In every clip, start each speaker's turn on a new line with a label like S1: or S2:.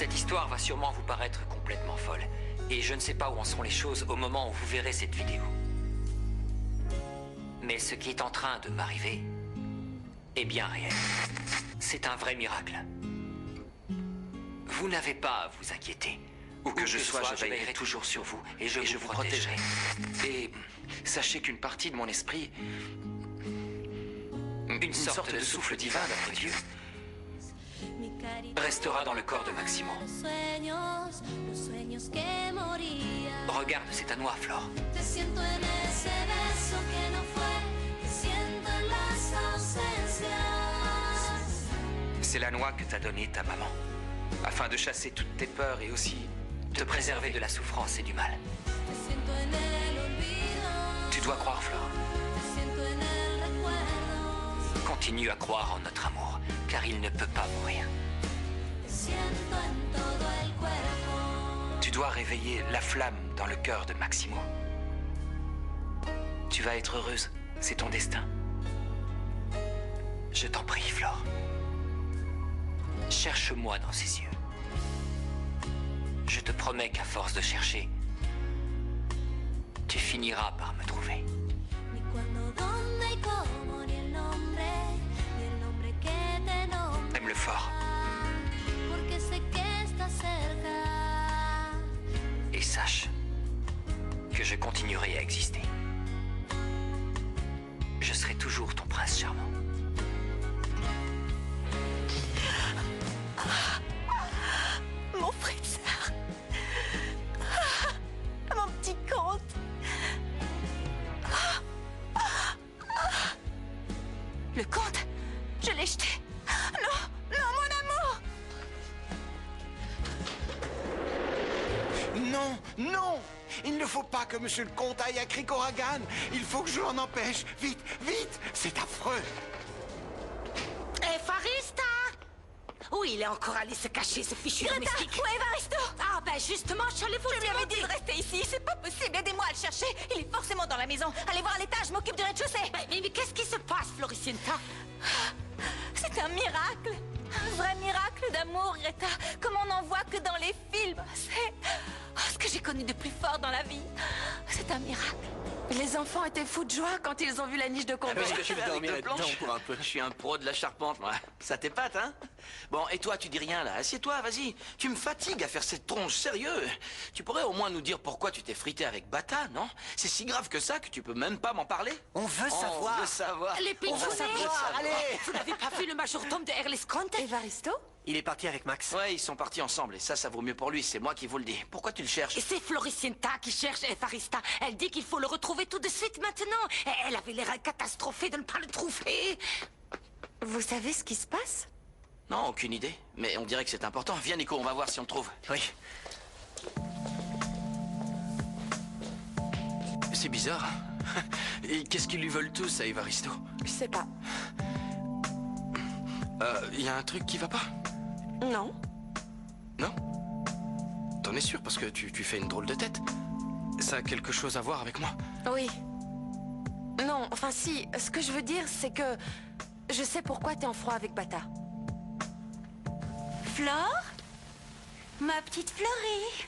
S1: Cette histoire va sûrement vous paraître complètement folle. Et je ne sais pas où en sont les choses au moment où vous verrez cette vidéo. Mais ce qui est en train de m'arriver est bien réel. C'est un vrai miracle. Vous n'avez pas à vous inquiéter. Où que je sois, je veillerai toujours sur vous et je vous protégerai.
S2: Et sachez qu'une partie de mon esprit,
S1: une sorte de souffle divin d'après Dieu, restera dans le corps de Maximo. Regarde cet anneau, Flore.
S2: c'est la noix que t'a donnée ta maman, afin de chasser toutes tes peurs et aussi
S1: te préserver de la souffrance et du mal. Tu dois croire, Flore. Continue à croire en notre amour, car il ne peut pas mourir.
S2: Tu dois réveiller la flamme dans le cœur de Maximo. Tu vas être heureuse, c'est ton destin.
S1: Je t'en prie, Flore. Cherche-moi dans ses yeux. Je te promets qu'à force de chercher, tu finiras par me trouver. Aime-le fort. Et sache que je continuerai à exister. Je serai toujours ton prince charmant.
S3: Mon Fritz. Mon petit comte. Le comte, je l'ai jeté. Non, non, mon amour.
S4: Non, non! Il ne faut pas que Monsieur le Comte aille à Krikoragan. Il faut que je l'en empêche. Vite, vite! C'est affreux.
S5: Evarista! Où il est encore allé se cacher, ce fichu
S3: Greta,
S5: domestique?
S3: où est Evaristo?
S5: Ah ben justement, je allais vous
S3: Je lui
S5: dire.
S3: avais dit de rester ici, c'est pas possible, aidez-moi à le chercher. Il est forcément dans la maison. Allez voir à l'étage, je m'occupe du rez-de-chaussée.
S5: Mais qu'est-ce qui se passe, Floricienta?
S3: C'est un miracle. Un vrai miracle d'amour, Greta. Comme on n'en voit que dans les films. C'est ce que j'ai connu de plus fort dans la vie. C'est un miracle.
S6: Les enfants étaient fous de joie quand ils ont vu la niche de combat.
S7: Parce que je vais dormir dedans pour un peu. Je suis un pro de la charpente, moi. Ça t'épate, hein? Bon, et toi, tu dis rien, là. Assieds-toi, vas-y. Tu me fatigues à faire cette tronche, sérieux. Tu pourrais au moins nous dire pourquoi tu t'es frité avec Bata, non? C'est si grave que ça que tu peux même pas m'en parler?
S4: On veut savoir.
S7: On veut savoir.
S5: Les
S7: On veut
S5: pitchounets.
S7: savoir.
S4: Allez!
S5: Vous n'avez pas vu le majordome de Erlesconte?
S6: Evaristo?
S4: Il est parti avec Max.
S7: Ouais, ils sont partis ensemble, et ça vaut mieux pour lui, c'est moi qui vous le dis. Pourquoi tu le cherches?
S5: C'est Floricienta qui cherche Evarista. Elle dit qu'il faut le retrouver tout de suite maintenant. Elle avait l'air catastrophée de ne pas le trouver.
S6: Vous savez ce qui se passe?
S7: Non, aucune idée. Mais on dirait que c'est important. Viens, Nico, on va voir si on le trouve.
S4: Oui.
S2: C'est bizarre. Et qu'est-ce qu'ils lui veulent tous à Evaristo?
S6: Je sais pas.
S2: Y a un truc qui va pas?
S6: Non.
S2: Non? T'en es sûr? Parce que tu fais une drôle de tête. Ça a quelque chose à voir avec moi?
S6: Oui. Non, enfin si, ce que je veux dire, c'est que je sais pourquoi t'es en froid avec Bata.
S3: Flore? Ma petite Florie?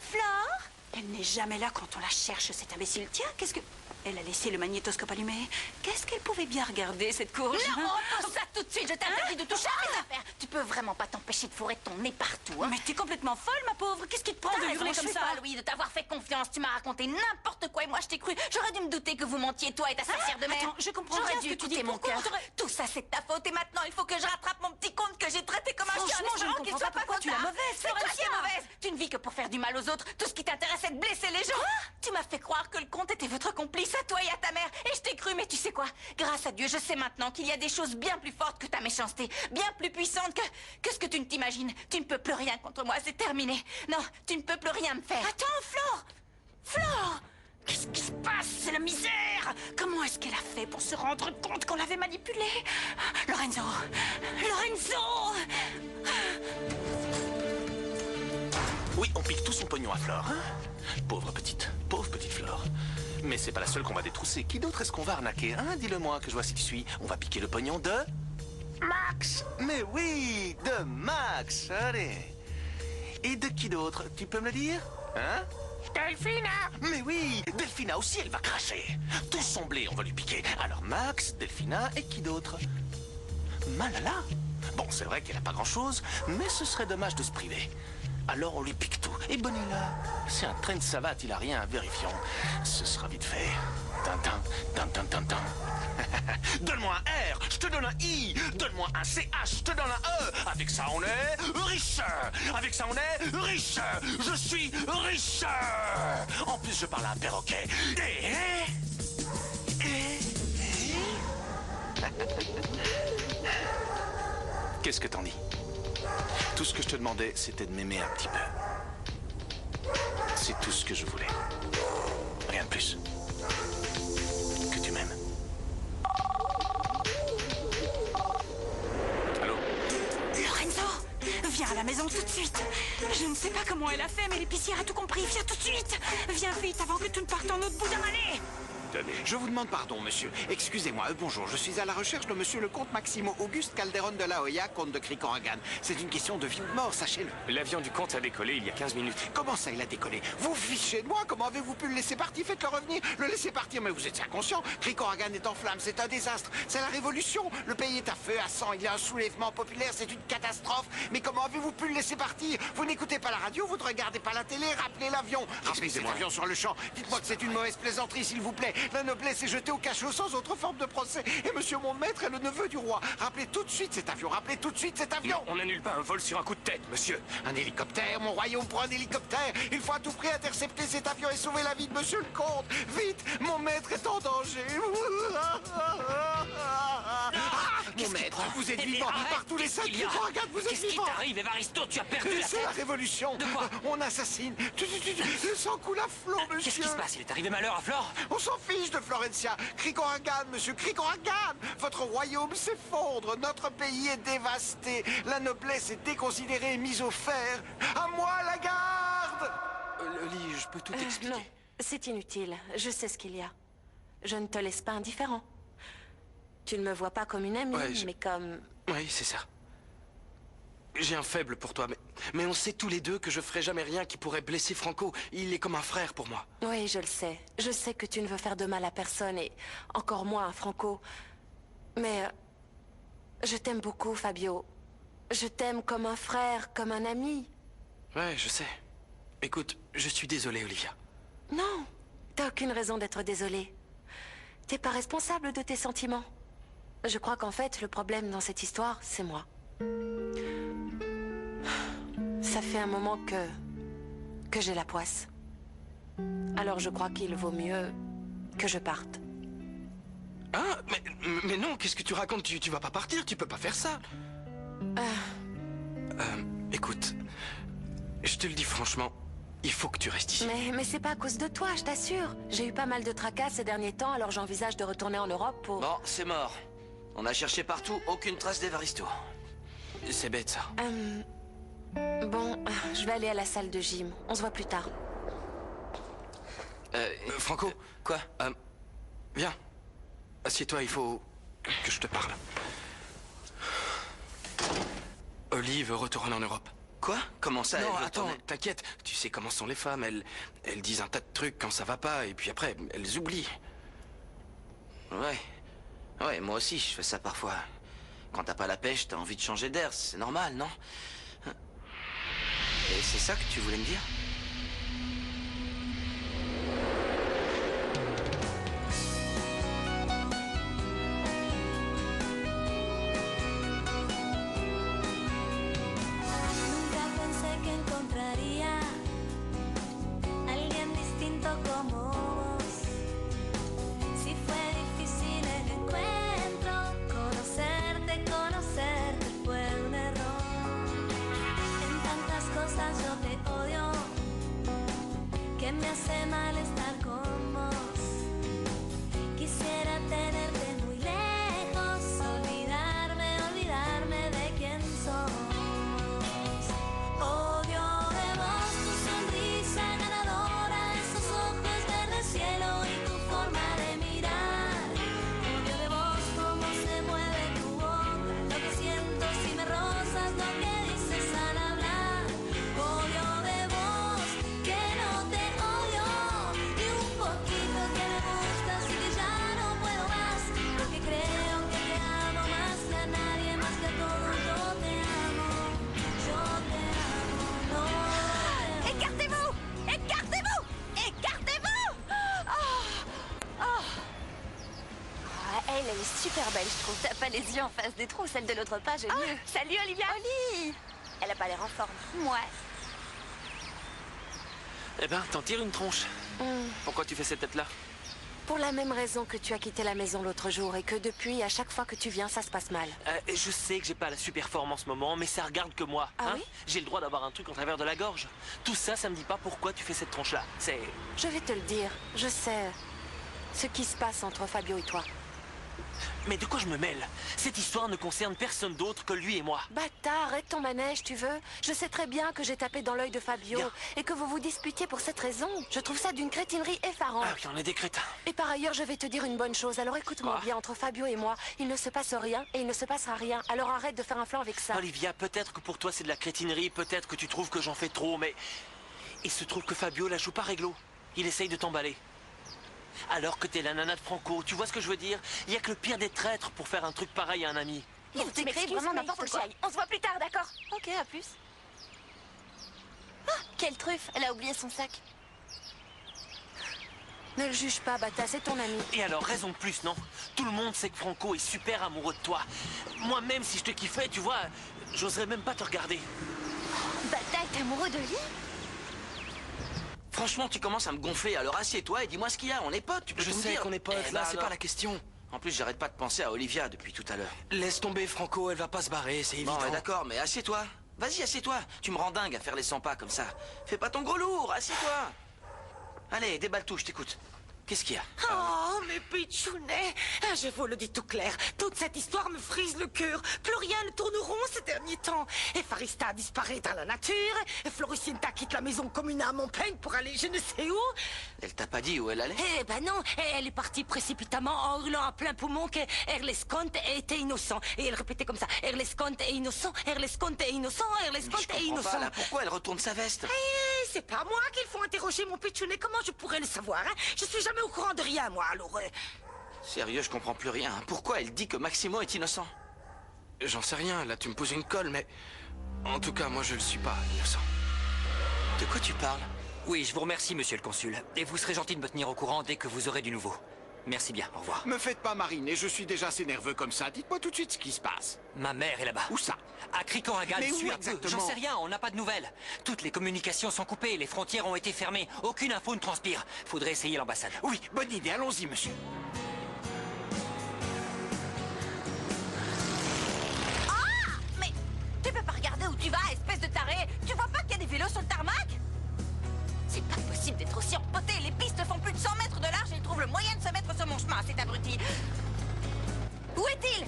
S3: Flore?
S5: Elle n'est jamais là quand on la cherche, cette imbécile. Tiens, qu'est-ce que... Elle a laissé le magnétoscope allumé. Qu'est-ce qu'elle pouvait bien regarder, cette courge?
S3: Non, repose ça tout de suite, je t'interdis de toucher à mes affaires. Tu peux vraiment pas t'empêcher de fourrer ton nez partout, hein.
S5: Mais t'es complètement folle, ma pauvre. Qu'est-ce qui te prend de hurler comme ça?
S3: Louis, de t'avoir fait confiance. Tu m'as raconté n'importe quoi et moi je t'ai cru. J'aurais dû me douter que vous mentiez, toi et ta sorcière de mère.
S5: Attends, je comprends
S3: J'aurais
S5: bien
S3: dû
S5: ce que tu
S3: écouter
S5: dis.
S3: mon
S5: Pourquoi
S3: cœur.
S5: on t'aurait-
S3: Tout ça, c'est de ta faute et maintenant il faut que je rattrape mon petit compte que j'ai traité comme un chien.
S5: Franchement, je ne
S3: qu'il
S5: comprends
S3: soit
S5: pas pourquoi tu es
S3: content.
S5: mauvaise,
S3: C'est toi qui es
S5: Florentia.
S3: mauvaise. Tu ne vis que pour faire du mal aux autres. Tout ce qui t'intéresse, c'est de blesser les gens. Tu m'as fait croire que le comte était votre complice à toi et à ta mère. Et je t'ai cru, mais tu sais quoi? Grâce à Dieu, je sais maintenant qu'il y a des choses bien plus fortes que ta méchanceté, bien plus puissantes que ce que tu ne t'imagines. Tu ne peux plus rien contre moi, c'est terminé. Non, tu ne peux plus rien me faire.
S5: Attends, Flore! Flore! Qu'est-ce qui se passe? C'est la misère! Comment est-ce qu'elle a fait pour se rendre compte qu'on l'avait manipulée? Lorenzo! Lorenzo!
S8: Oui, on pique tout son pognon à Flore, hein? Pauvre petite Flore. Mais c'est pas la seule qu'on va détrousser. Qui d'autre est-ce qu'on va arnaquer, hein? Dis-le-moi, que je vois si tu suis. On va piquer le pognon de... Max! Mais oui, de Max, allez. Et de qui d'autre, tu peux me le dire? Hein? Delphina! Mais oui, Delphina aussi, elle va cracher. Tout son blé, on va lui piquer. Alors Max, Delphina et qui d'autre? Malala. Bon, c'est vrai qu'elle a pas grand-chose, mais ce serait dommage de se priver. Alors on lui pique tout. Et Bonilla, c'est un train de savate, il a rien, vérifions. Ce sera vite fait. Tintin, tintin, tintin. Donne-moi un R, je te donne un I. Donne-moi un CH, je te donne un E. Avec ça, on est riche. Avec ça, on est riche. Je suis riche. En plus, je parle à un perroquet. Qu'est-ce que t'en dis? Tout ce que je te demandais, c'était de m'aimer un petit peu. C'est tout ce que je voulais. Rien de plus. Que tu m'aimes. Allô?
S5: Lorenzo, viens à la maison tout de suite. Je ne sais pas comment elle a fait, mais l'épicière a tout compris. Viens tout de suite. Viens vite avant que tout ne parte en autre bout d'un allée.
S4: Je vous demande pardon, monsieur. Excusez-moi, bonjour. Je suis à la recherche de monsieur le comte Maximo Auguste Calderon de la Hoya, comte de Cricoragan. C'est une question de vie ou de mort, sachez-le.
S2: L'avion du comte a décollé il y a 15 minutes.
S4: Comment ça, il a décollé? Vous fichez de moi? Comment avez-vous pu le laisser partir? Faites-le revenir. Le laisser partir, mais vous êtes inconscient. Cricoragan est en flammes, c'est un désastre. C'est la révolution. Le pays est à feu, à sang. Il y a un soulèvement populaire, c'est une catastrophe. Mais comment avez-vous pu le laisser partir? Vous n'écoutez pas la radio, vous ne regardez pas la télé. Rappelez l'avion. Rappelez cet avion sur le champ. Dites-moi que c'est une mauvaise plaisanterie, s'il vous plaît. La noblesse est jetée au cachot sans autre forme de procès. Et monsieur mon maître est le neveu du roi. Rappelez tout de suite cet avion. Rappelez tout de suite cet avion.
S2: Non, on n'annule pas un vol sur un coup de tête, monsieur.
S4: Un hélicoptère, mon royaume pour un hélicoptère. Il faut à tout prix intercepter cet avion et sauver la vie de monsieur le comte. Vite, mon maître est en danger. Mon maître, vous êtes vivant. Par tous les saints qui regardent, vous êtes
S1: Qu'est-ce qui
S4: vivant.
S1: t'arrive, Evaristo? Tu as perdu la
S4: C'est
S1: tête.
S4: la révolution.
S1: De quoi?
S4: On assassine. Le sang coule à flot, monsieur.
S1: Qu'est-ce qui se passe? Il est arrivé malheur à Flore?
S4: On s'en fiche de Florencia. Cricoragan, monsieur Cricoragan. Votre royaume s'effondre. Notre pays est dévasté. La noblesse est déconsidérée et mise au fer. À moi la garde.
S2: Lily, je peux tout expliquer.
S6: Non, c'est inutile. Je sais ce qu'il y a. Je ne te laisse pas indifférent. Tu ne me vois pas comme une amie,
S2: Ouais,
S6: mais comme...
S2: Oui, c'est ça. J'ai un faible pour toi, mais on sait tous les deux que je ferai jamais rien qui pourrait blesser Franco. Il est comme un frère pour moi.
S6: Oui, je le sais. Je sais que tu ne veux faire de mal à personne, et encore moins à Franco. Mais... je t'aime beaucoup, Fabio. Je t'aime comme un frère, comme un ami.
S2: Ouais, je sais. Écoute, je suis désolé, Olivia.
S6: Non, t'as aucune raison d'être désolée. T'es pas responsable de tes sentiments. Je crois qu'en fait, le problème dans cette histoire, c'est moi. Ça fait un moment que j'ai la poisse. Alors je crois qu'il vaut mieux que je parte.
S2: Ah, mais non, qu'est-ce que tu racontes? Tu vas pas partir, tu peux pas faire ça. Écoute, je te le dis franchement, il faut que tu restes ici.
S6: Mais c'est pas à cause de toi, je t'assure. J'ai eu pas mal de tracas ces derniers temps, alors j'envisage de retourner en Europe pour...
S7: Bon, c'est mort. On a cherché partout, aucune trace d'Evaristo.
S2: C'est bête, ça.
S6: Bon, je vais aller à la salle de gym. On se voit plus tard.
S2: Franco.
S7: Quoi?
S2: Viens. Assieds-toi, il faut que je te parle. Olive retourne en Europe.
S7: Quoi? Comment ça?
S2: Non,
S7: elle veut
S2: attends,
S7: retourner?
S2: t'inquiète. Tu sais comment sont les femmes. Elles disent un tas de trucs quand ça va pas, et puis après, elles oublient.
S7: Ouais. Ouais, moi aussi, je fais ça parfois. Quand t'as pas la pêche, t'as envie de changer d'air, c'est normal, non? Et c'est ça que tu voulais me dire?
S9: Nunca pensé que encontraría alguien distinto como vos. Si fue difícil el encuentro, conocerte fue un error. En tantas cosas yo te odio.
S6: elle est super belle, je trouve.
S3: T'as pas les yeux en face des trous, celle de l'autre page est mieux. Salut Olivia.
S6: Oli! Elle a pas l'air en forme.
S3: Ouais.
S2: Eh ben, t'en tires une tronche. Pourquoi tu fais cette tête-là?
S6: Pour la même raison que tu as quitté la maison l'autre jour et que depuis, à chaque fois que tu viens, ça se passe mal.
S10: Je sais que j'ai pas la super forme en ce moment, mais ça regarde que moi.
S6: Ah oui?
S10: J'ai le droit d'avoir un truc en travers de la gorge. Tout ça, ça me dit pas pourquoi tu fais cette tronche-là. C'est...
S6: Je vais te le dire. Je sais ce qui se passe entre Fabio et toi.
S10: Mais de quoi je me mêle? Cette histoire ne concerne personne d'autre que lui et moi.
S6: Bâtard, arrête ton manège, tu veux? Je sais très bien que j'ai tapé dans l'œil de Fabio
S10: Bien.
S6: et que vous vous disputiez pour cette raison. Je trouve ça d'une crétinerie effarante.
S10: Ah oui, on est des crétins.
S6: Et par ailleurs, je vais te dire une bonne chose. Alors écoute-moi
S10: Quoi?
S6: bien, entre Fabio et moi, il ne se passe rien et il ne se passera rien. Alors arrête de faire un flanc avec ça.
S10: Olivia, peut-être que pour toi c'est de la crétinerie, peut-être que tu trouves que j'en fais trop, mais... Il se trouve que Fabio la joue pas réglo. Il essaye de t'emballer. Alors que t'es la nana de Franco, tu vois ce que je veux dire? Il y a que le pire des traîtres pour faire un truc pareil à un ami.
S3: Il t'écrit vraiment n'importe quoi. On se voit plus tard, d'accord?
S6: Ok, à plus.
S3: Ah, quelle truffe. Elle a oublié son sac.
S6: Ne le juge pas, Bata, c'est ton ami.
S10: Et alors, raison de plus, non? Tout le monde sait que Franco est super amoureux de toi. Moi, même si je te kiffais, tu vois, j'oserais même pas te regarder.
S3: Bata est amoureux de lui?
S7: Franchement, tu commences à me gonfler, alors assieds-toi et dis-moi ce qu'il y a. On est potes, tu peux
S2: Je
S7: tout me
S2: sais
S7: dire.
S2: qu'on est potes,
S7: Eh
S2: là,
S7: ben
S2: c'est
S7: alors.
S2: pas la question.
S7: En plus, j'arrête pas de penser à Olivia depuis tout à l'heure.
S2: Laisse tomber, Franco, elle va pas se barrer, c'est évident.
S7: Bon, ouais, d'accord, mais assieds-toi. Vas-y, assieds-toi. Tu me rends dingue à faire les 100 pas comme ça. Fais pas ton gros lourd, assieds-toi. Allez, déballe tout, je t'écoute. Qu'est-ce qu'il y a?
S5: Oh, mes pitchounets! Je vous le dis tout clair, toute cette histoire me frise le cœur. Plus rien ne tourne rond ces derniers temps. Et Farista disparaît dans la nature, et Floricienta quitte la maison comme une âme en peine pour aller je ne sais où.
S7: Elle t'a pas dit où elle allait?
S5: Eh ben non, elle est partie précipitamment en hurlant à plein poumon que Erlesconte était innocent. Et elle répétait comme ça, Erlesconte est innocent, Erlesconte est innocent,
S7: Mais
S5: Erlesconte
S7: je
S5: est
S7: comprends
S5: innocent.
S7: pas, là. Pourquoi elle retourne sa veste?
S5: Eh, c'est pas moi qu'il faut interroger, mon pitchounet. Comment je pourrais le savoir, hein? Je suis jamais au courant de rien, moi, alors...
S7: Sérieux, je comprends plus rien. Pourquoi elle dit que Maximo est innocent?
S2: J'en sais rien, là tu me poses une colle, mais... En tout cas, moi je le suis pas, innocent.
S7: De quoi tu parles?
S1: Oui, je vous remercie, monsieur le consul. Et vous serez gentil de me tenir au courant dès que vous aurez du nouveau. Merci bien, au revoir.
S4: Me faites pas mariner, je suis déjà assez nerveux comme ça. Dites-moi tout de suite ce qui se passe.
S1: Ma mère est là-bas.
S4: Où ça?
S1: À Krikoragal,
S4: Mais où
S1: suis un peu.
S4: exactement?
S1: J'en sais rien, on n'a pas de nouvelles. Toutes les communications sont coupées, les frontières ont été fermées. Aucune info ne transpire. Faudrait essayer l'ambassade.
S4: Oui, bonne idée, allons-y, monsieur.
S3: Mais tu peux pas regarder où tu vas, espèce de taré. Tu vois pas qu'il y a des vélos sur le tarmac? C'est pas possible d'être aussi empoté. Les pistes font plus de 100 mètres de large et il trouve le moyen de se mettre sur mon chemin, cet abruti. Où est-il?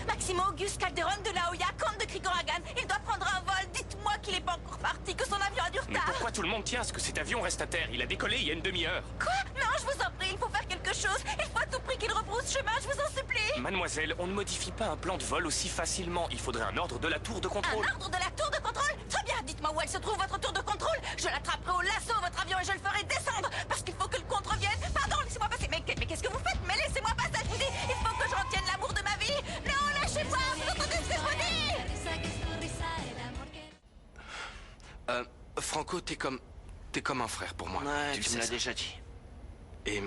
S3: Maximo Auguste Calderon de la Hoya, comte de Krikoragan. Il doit prendre un vol. Dites-moi qu'il est pas encore parti, que son avion a du
S11: Mais
S3: retard.
S11: pourquoi tout le monde tient à ce que cet avion reste à terre? Il a décollé il y a une demi-heure.
S3: Quoi? Non, je vous en prie, il faut faire quelque chose. Il faut à tout prix qu'il rebrousse chemin, je vous en supplie.
S11: Mademoiselle, on ne modifie pas un plan de vol aussi facilement. Il faudrait un ordre de la tour de contrôle.
S3: Un ordre de la tour de contrôle? Très bien, dites-moi où elle se trouve, votre tour de contrôle. Je l'attraperai au lasso, votre avion, et je le ferai descendre. Parce qu'il faut que le compte revienne. Pardon, laissez-moi passer. Mais qu'est-ce que vous faites? Mais laissez-moi passer, je vous dis. Il faut que je retienne l'amour de ma vie. Non, lâchez-moi, vous entendez ce que je vous dis?
S2: Franco, t'es comme un frère pour moi.
S7: Ouais, tu
S2: sais
S7: me l'as
S2: ça.
S7: déjà dit.
S2: Et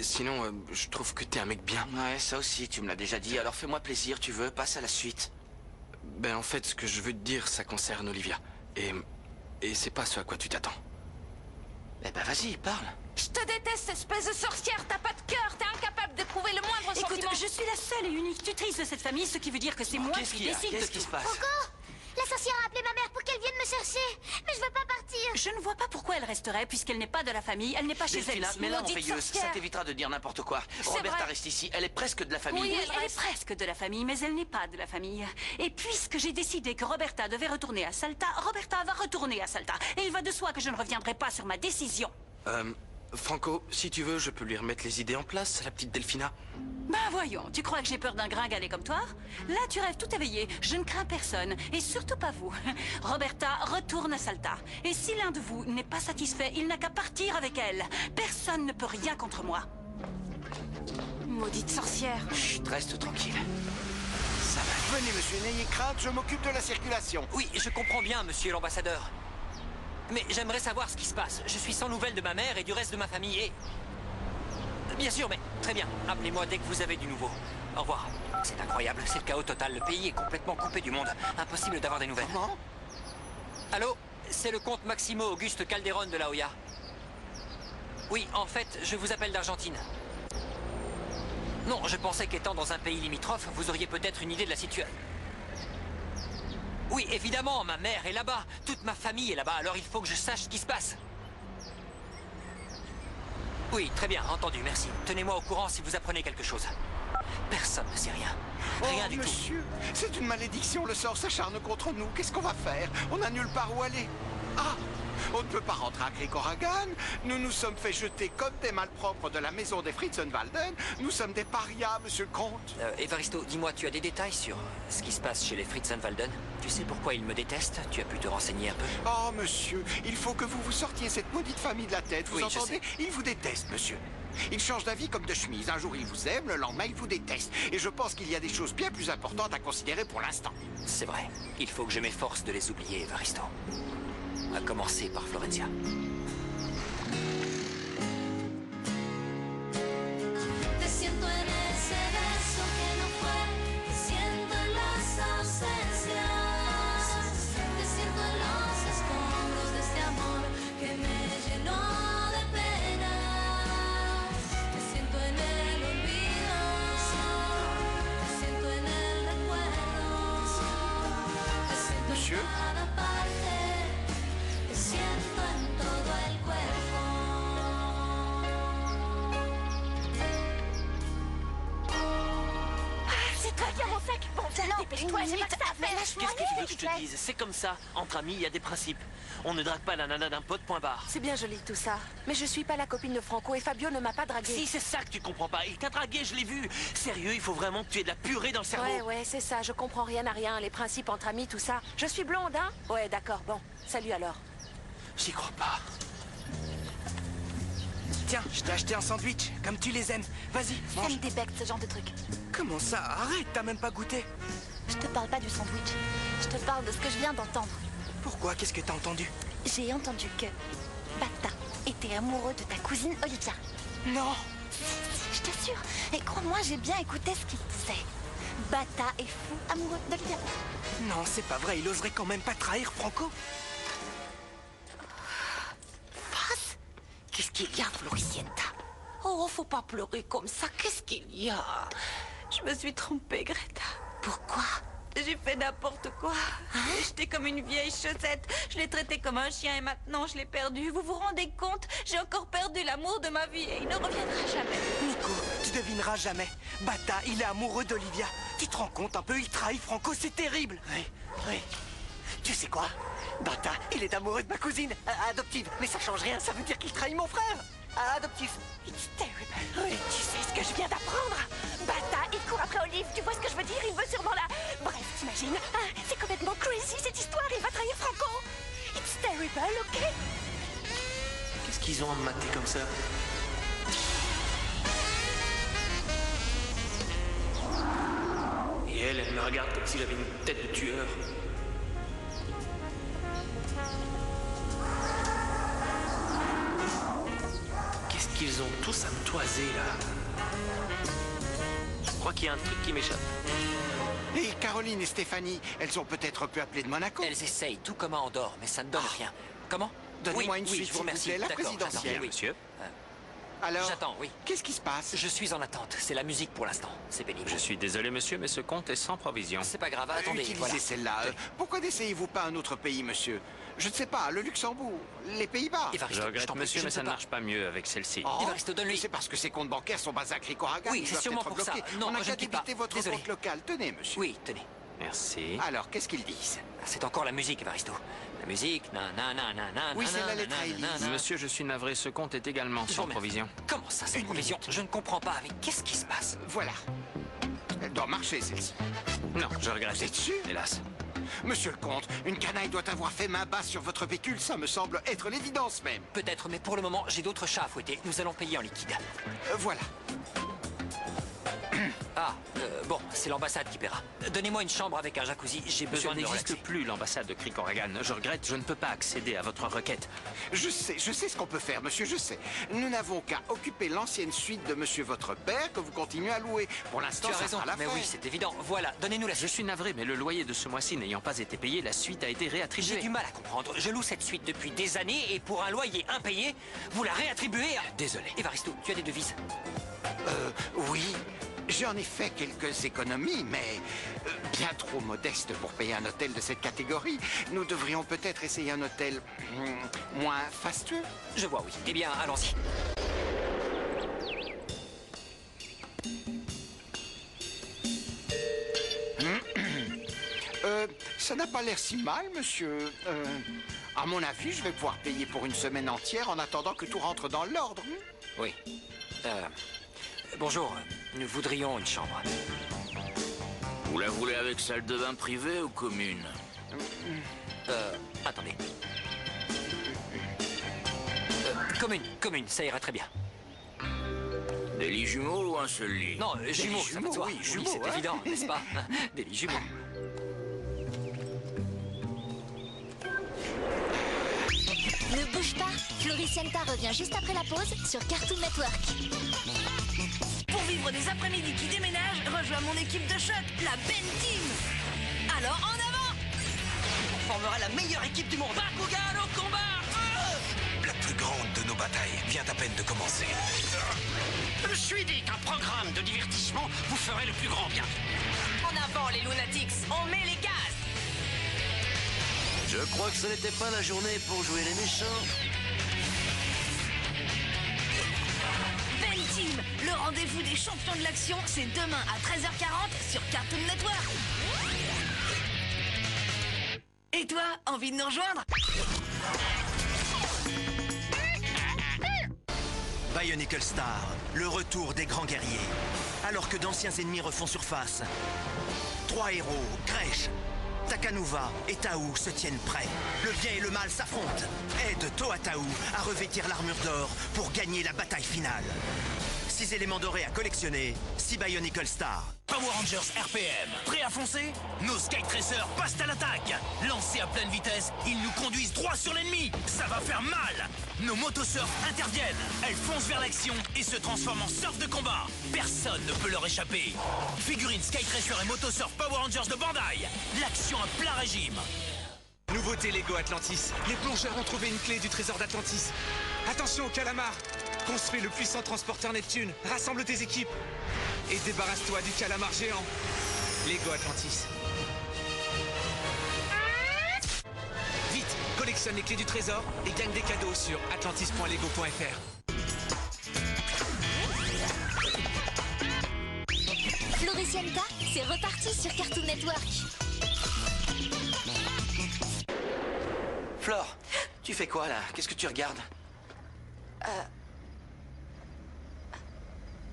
S2: sinon, je trouve que t'es un mec bien.
S7: Ouais, ça aussi, tu me l'as déjà dit. Alors fais-moi plaisir, tu veux, passe à la suite.
S2: Ben en fait, ce que je veux te dire, ça concerne Olivia. Et c'est pas ce à quoi tu t'attends.
S7: Eh ben vas-y, parle.
S5: Je te déteste, espèce de sorcière. T'as pas de cœur, t'es incapable d'éprouver le moindre
S3: Écoute,
S5: sentiment. Je suis la seule et unique tutrice de cette famille, ce qui veut dire que c'est moi
S7: Qu'est-ce
S5: qui
S7: qu'il y a?
S5: décide
S7: Qu'est-ce
S5: de
S7: qui
S5: tout.
S7: se passe?
S9: La sorcière a appelé ma mère pour qu'elle vienne me chercher. Mais je veux pas partir.
S5: Je ne vois pas pourquoi elle resterait, puisqu'elle n'est pas de la famille, elle n'est pas chez elle.
S7: Delphina, mais là en
S5: Maudite
S7: veilleuse, ça
S5: sorcière.
S7: t'évitera de dire n'importe quoi.
S5: C'est
S7: Roberta
S5: vrai.
S7: reste ici, elle est presque de la famille.
S5: Oui, elle est presque de la famille, mais elle n'est pas de la famille. Et puisque j'ai décidé que Roberta devait retourner à Salta, Roberta va retourner à Salta. Et il va de soi que je ne reviendrai pas sur ma décision.
S2: Franco, si tu veux, je peux lui remettre les idées en place, la petite Delphina.
S5: Ben voyons, tu crois que j'ai peur d'un gringalet comme toi? Là, tu rêves tout éveillé. Je ne crains personne, et surtout pas vous. Roberta retourne à Salta. Et si l'un de vous n'est pas satisfait, il n'a qu'à partir avec elle. Personne ne peut rien contre moi. Maudite sorcière.
S7: Chut, reste tranquille. Ça va.
S4: Venez, monsieur, n'ayez crainte, je m'occupe de la circulation.
S1: Oui, je comprends bien, monsieur l'ambassadeur. Mais j'aimerais savoir ce qui se passe. Je suis sans nouvelles de ma mère et du reste de ma famille et... Bien sûr, mais très bien. Appelez-moi dès que vous avez du nouveau. Au revoir. C'est incroyable, c'est le chaos total. Le pays est complètement coupé du monde. Impossible d'avoir des nouvelles.
S4: Comment?
S1: Allô? C'est le comte Maximo Auguste Calderon de La Hoya. Oui, en fait, je vous appelle d'Argentine. Non, je pensais qu'étant dans un pays limitrophe, vous auriez peut-être une idée de la situation. Oui, évidemment, ma mère est là-bas. Toute ma famille est là-bas, alors il faut que je sache ce qui se passe. Oui, très bien, entendu, merci. Tenez-moi au courant si vous apprenez quelque chose. Personne ne sait rien. Rien du tout.
S4: Monsieur, c'est une malédiction, le sort s'acharne contre nous. Qu'est-ce qu'on va faire? On n'a nulle part où aller. Ah! On ne peut pas rentrer à Krikoragan. Nous nous sommes fait jeter comme des malpropres de la maison des Fritzenwalden. Nous sommes des parias, monsieur le comte.
S1: Evaristo, dis-moi, tu as des détails sur ce qui se passe chez les Fritzenwalden? Tu sais pourquoi ils me détestent? Tu as pu te renseigner un peu?
S4: Oh, monsieur, il faut que vous vous sortiez cette maudite famille de la tête. Vous
S1: Oui, je
S4: entendez?
S1: sais.
S4: Ils vous détestent, monsieur. Ils changent d'avis comme de chemise. Un jour, ils vous aiment, le lendemain, ils vous détestent. Et je pense qu'il y a des choses bien plus importantes à considérer pour l'instant.
S1: C'est vrai. Il faut que je m'efforce de les oublier, Evaristo. À commencer par Florencia.
S9: Te siento en ese beso que no fue, te siento en las ausencias, te siento en los escombros de este amor que me llenó de penas, te siento en el olvido, te siento en el recuerdo, te siento
S4: Monsieur?
S9: en cada parte, te siento en todo el cuerpo.
S3: C'est toi qui as mon sac. Bon, dépêche-toi, j'ai pas que ça à faire.
S10: Qu'est-ce que tu veux que je te dise? C'est comme ça. Entre amis, il y a des principes. On ne drague pas la nana d'un pote, point barre.
S6: C'est bien joli tout ça. Mais je suis pas la copine de Franco et Fabio ne m'a pas draguée.
S10: Si, c'est ça que tu comprends pas. Il t'a dragué, je l'ai vu. Sérieux, il faut vraiment que tu aies de la purée dans le cerveau.
S6: Ouais, c'est ça. Je comprends rien à rien. Les principes entre amis, tout ça. Je suis blonde, hein? Ouais, d'accord. Bon, salut alors.
S10: J'y crois pas.
S2: Tiens, je t'ai acheté un sandwich, comme tu les aimes. Vas-y,
S3: Ça
S2: mange.
S3: me débecte ce genre de truc.
S2: Comment ça? Arrête, t'as même pas goûté.
S3: Je te parle pas du sandwich. Je te parle de ce que je viens d'entendre.
S2: Pourquoi? Qu'est-ce que t'as entendu?
S3: J'ai entendu que Bata était amoureux de ta cousine Olivia.
S2: Non.
S3: Je t'assure. Et crois-moi, j'ai bien écouté ce qu'il disait. Bata est fou amoureux d'Olivia.
S2: Non, c'est pas vrai, il oserait quand même pas trahir Franco.
S3: Passe. Qu'est-ce qu'il y a, Floricienta? Oh, faut pas pleurer comme ça. Qu'est-ce qu'il y a?
S5: Je me suis trompée, Greta.
S3: Pourquoi?
S5: J'ai fait n'importe quoi. J'étais comme une vieille chaussette. Je l'ai traité comme un chien et maintenant je l'ai perdu. Vous vous rendez compte? J'ai encore perdu l'amour de ma vie et il ne reviendra jamais.
S2: Nico, tu devineras jamais. Bata, il est amoureux d'Olivia. Tu te rends compte un peu, il trahit Franco, c'est terrible.
S8: Oui. Tu sais quoi? Bata, il est amoureux de ma cousine, adoptive. Mais ça change rien, ça veut dire qu'il trahit mon frère. Adoptif.
S3: It's terrible. Oui. Tu sais ce que je viens d'apprendre? Bata, il court après Olive. Tu vois ce que je veux dire? Il veut sûrement la... Bref, t'imagines? Ah, c'est complètement crazy cette histoire. Il va trahir Franco. It's terrible, ok?
S10: Qu'est-ce qu'ils ont à me mater comme ça? Et elle me regarde comme s'il avait une tête de tueur. Qu'est-ce qu'ils ont tous à me toiser, là? Je crois qu'il y a un truc qui m'échappe.
S4: Et Caroline et Stéphanie, elles ont peut-être pu appeler de Monaco.
S1: Elles essayent, tout comme à Andorre, mais ça ne donne rien. Comment?
S4: Donnez-moi une
S1: oui,
S4: suite,
S1: je vous remercie.
S4: s'il vous plaît, la
S1: D'accord,
S4: présidentielle.
S1: j'attends, oui.
S11: Monsieur?
S4: Alors,
S1: J'attends, oui.
S4: qu'est-ce qui se passe?
S1: Je suis en attente. C'est la musique pour l'instant. C'est pénible.
S11: Je suis désolé, monsieur, mais ce compte est sans provision.
S1: C'est pas grave, attendez.
S4: Utilisez
S1: Voilà.
S4: celle-là. Pourquoi n'essayez-vous pas un autre pays, monsieur? Je ne sais pas, le Luxembourg, les Pays-Bas.
S1: Evaristo,
S11: Je regrette,
S1: t'en prie,
S11: monsieur,
S1: je
S11: mais
S1: ne
S11: ça
S1: peux
S11: ne
S1: pas.
S11: marche pas mieux avec celle-ci.
S4: Oh,
S1: Evaristo, donne-lui.
S4: C'est parce que ces comptes bancaires sont basés à Krikoragan.
S1: Oui,
S4: ils
S1: c'est
S4: doivent
S1: sûrement
S4: être
S1: pour ça.
S4: bloqués.
S1: Non,
S4: on n'a
S1: je
S4: qu'à
S1: ne quitte pas.
S4: débiter votre
S1: Désolé.
S4: compte local. Tenez, monsieur.
S1: Oui, tenez.
S11: Merci.
S4: Alors, qu'est-ce qu'ils disent?
S1: C'est encore la musique, Evaristo. La musique,
S4: Oui, c'est la lettre à Élise.
S11: Monsieur, je suis navré, ce compte est également sans provision.
S1: Comment ça, sans
S4: Une
S1: provision?
S4: minute.
S1: Je ne comprends pas. Mais qu'est-ce qui se passe?
S4: Voilà. Elle doit marcher, celle-ci.
S11: Non, je regrette.
S4: Vous êtes sûr?
S11: Hélas.
S4: Monsieur le comte, une canaille doit avoir fait main basse sur votre pécule, ça me semble être l'évidence même.
S1: Peut-être, mais pour le moment, j'ai d'autres chats à fouetter. Nous allons payer en liquide.
S4: Voilà.
S1: Bon, c'est l'ambassade qui paiera. Donnez-moi une chambre avec un jacuzzi, j'ai besoin de me
S11: n'existe
S1: relaxer.
S11: plus l'ambassade de Krikoragan. Je regrette, je ne peux pas accéder à votre requête.
S4: Je sais ce qu'on peut faire, monsieur, je sais. Nous n'avons qu'à occuper l'ancienne suite de monsieur votre père que vous continuez à louer. Pour l'instant,
S1: Tu as
S4: ça
S1: raison,
S4: fera l'affaire.
S1: mais oui, c'est évident. Voilà, donnez-nous la
S11: Je
S1: suite.
S11: suis navré, mais le loyer de ce mois-ci n'ayant pas été payé, la suite a été
S1: J'ai
S11: réattribuée.
S1: du mal à comprendre. Je loue cette suite depuis des années et pour un loyer impayé, vous la réattribuez à...
S11: Désolé.
S1: Evaristo, tu as des devises?
S4: Oui, j'en ai fait quelques économies, mais bien trop modestes pour payer un hôtel de cette catégorie. Nous devrions peut-être essayer un hôtel moins fastueux.
S1: Je vois, oui. Eh bien, allons-y.
S4: Ça n'a pas l'air si mal, monsieur. À mon avis, je vais pouvoir payer pour une semaine entière en attendant que tout rentre dans l'ordre.
S1: Oui. Bonjour, nous voudrions une chambre.
S12: Vous la voulez avec salle de bain privée ou commune?
S1: Attendez. Commune, ça ira très bien.
S12: Des lits jumeaux ou un seul lit?
S1: Non, jumeaux, ça va de soi.
S4: oui,
S1: Oui,
S4: jumeaux,
S1: c'est
S4: hein.
S1: évident, n'est-ce pas? Des lits jumeaux.
S9: Ne bouge pas, Floricienta revient juste après la pause sur Cartoon Network.
S3: Pour vivre des après-midi qui déménagent, rejoins mon équipe de choc, la Ben Team. Alors en avant! On formera la meilleure équipe du monde. Bakugan au combat!
S13: La plus grande de nos batailles vient à peine de commencer.
S14: Je me suis dit qu'un programme de divertissement vous ferait le plus grand bien.
S3: En avant les Lunatics, on met les gaz!
S7: Je crois que ce n'était pas la journée pour jouer les méchants.
S3: Ben Team, le rendez-vous des champions de l'action, c'est demain à 13h40 sur Cartoon Network. Et toi, envie de nous rejoindre?
S15: Bionicle Star, le retour des grands guerriers. Alors que d'anciens ennemis refont surface, 3 héros, Gresh, Takanuva et Taou se tiennent prêts. Le bien et le mal s'affrontent. Aide Toa Taou à revêtir l'armure d'or pour gagner la bataille finale. 6 éléments dorés à collectionner, 6 Bionicle Star.
S13: Power Rangers RPM, prêts à foncer? Nos Sky Tracers passent à l'attaque. Lancés à pleine vitesse, ils nous conduisent droit sur l'ennemi. Ça va faire mal. Nos motosurfs interviennent. Elles foncent vers l'action et se transforment en surf de combat. Personne ne peut leur échapper. Figurines Sky Tracer et motosurf Power Rangers de Bandai. L'action à plein régime.
S16: Nouveauté Lego Atlantis. Les plongeurs ont trouvé une clé du trésor d'Atlantis. Attention au calamar. Construis le puissant transporteur Neptune. Rassemble tes équipes. Et débarrasse-toi du calamar géant. Lego Atlantis. Vite, collectionne les clés du trésor et gagne des cadeaux sur atlantis.lego.fr.
S9: Floricienta, c'est reparti sur Cartoon Network.
S7: Flore, tu fais quoi là? Qu'est-ce que tu regardes?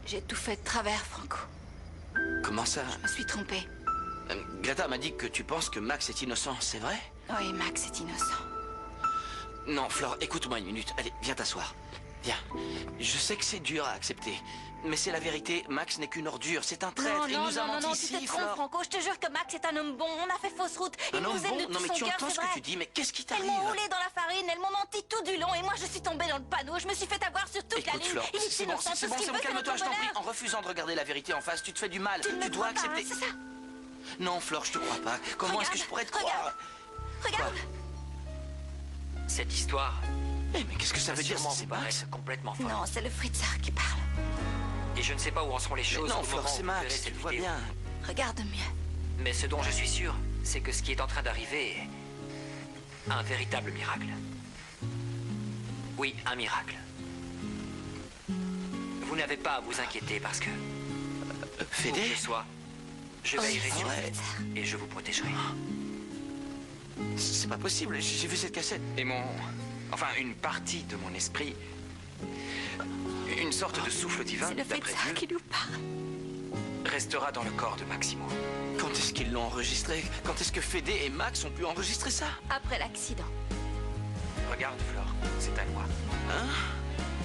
S6: J'ai tout fait de travers, Franco.
S7: Comment ça?
S6: Je me suis trompée.
S7: Greta m'a dit que tu penses que Max est innocent, c'est vrai?
S6: Oui, Max est innocent.
S7: Non, Flore, écoute-moi une minute. Allez, viens t'asseoir. Viens. Je sais que c'est dur à accepter, mais c'est la vérité. Max n'est qu'une ordure, c'est un traître. Il nous a menti
S3: tu
S7: ici,
S3: te trompes,
S7: Flore.
S3: Franco. Je te jure que Max est un homme bon. On a fait fausse route. Il
S7: Un
S3: nous
S7: homme
S3: aime de
S7: bon?
S3: tout
S7: Non, mais
S3: son
S7: tu
S3: cœur,
S7: entends
S3: c'est
S7: ce que
S3: vrai.
S7: tu dis, mais qu'est-ce qui
S3: Elles
S7: t'arrive?
S3: m'ont roulé dans la farine, elles m'ont menti tout du long et moi je suis tombée dans le panneau. Je me suis fait avoir sur toute la
S7: Écoute,
S3: ligne.
S7: Flore,
S3: Il est
S7: c'est bon,
S3: innocent,
S7: c'est
S3: tout
S7: bon,
S3: ce
S7: c'est
S3: qu'il
S7: bon,
S3: veut, c'est
S7: calme-toi,
S3: notre
S7: je t'en prie.
S3: bonheur.
S7: En refusant de regarder la vérité en face, tu te fais du mal.
S3: Tu ne me
S7: Tu dois
S3: crois pas,
S7: accepter.
S3: hein, c'est ça?
S7: Non, Flore, je te crois pas. Comment est-ce que je pourrais te croire?
S3: Regarde.
S1: Cette histoire...
S7: Mais qu'est-ce que ça veut dire si
S1: sûrement
S7: c'est
S1: vous
S7: Max?
S1: paraisse complètement folle.
S3: Non, c'est le Fritzer qui parle.
S1: Et je ne sais pas où en seront les choses
S7: non,
S1: au
S7: Flore,
S1: moment où
S7: c'est
S1: vous
S7: Max,
S1: verrez
S7: tu
S1: cette
S7: le vois
S1: vidéo.
S7: bien.
S3: Regarde mieux.
S1: Mais ce dont je suis sûr, c'est que ce qui est en train d'arriver est un véritable miracle. Oui, un miracle. Vous n'avez pas à vous inquiéter parce que...
S7: Fédé?
S1: Où que ce soit, je
S3: Oui,
S1: veillerai
S3: c'est
S1: sur
S3: vrai.
S1: vous et je vous protégerai.
S7: C'est pas possible, j'ai vu cette cassette.
S11: Et enfin, une partie de mon esprit, une sorte de souffle divin,
S3: C'est le
S11: d'après
S3: Fritzer
S11: Dieu,
S3: qui nous parle.
S11: restera dans le corps de Maximo.
S7: Quand est-ce qu'ils l'ont enregistré? Quand est-ce que Fédé et Max ont pu enregistrer ça?
S3: Après l'accident.
S11: Regarde, Flore, c'est à moi.
S7: Hein?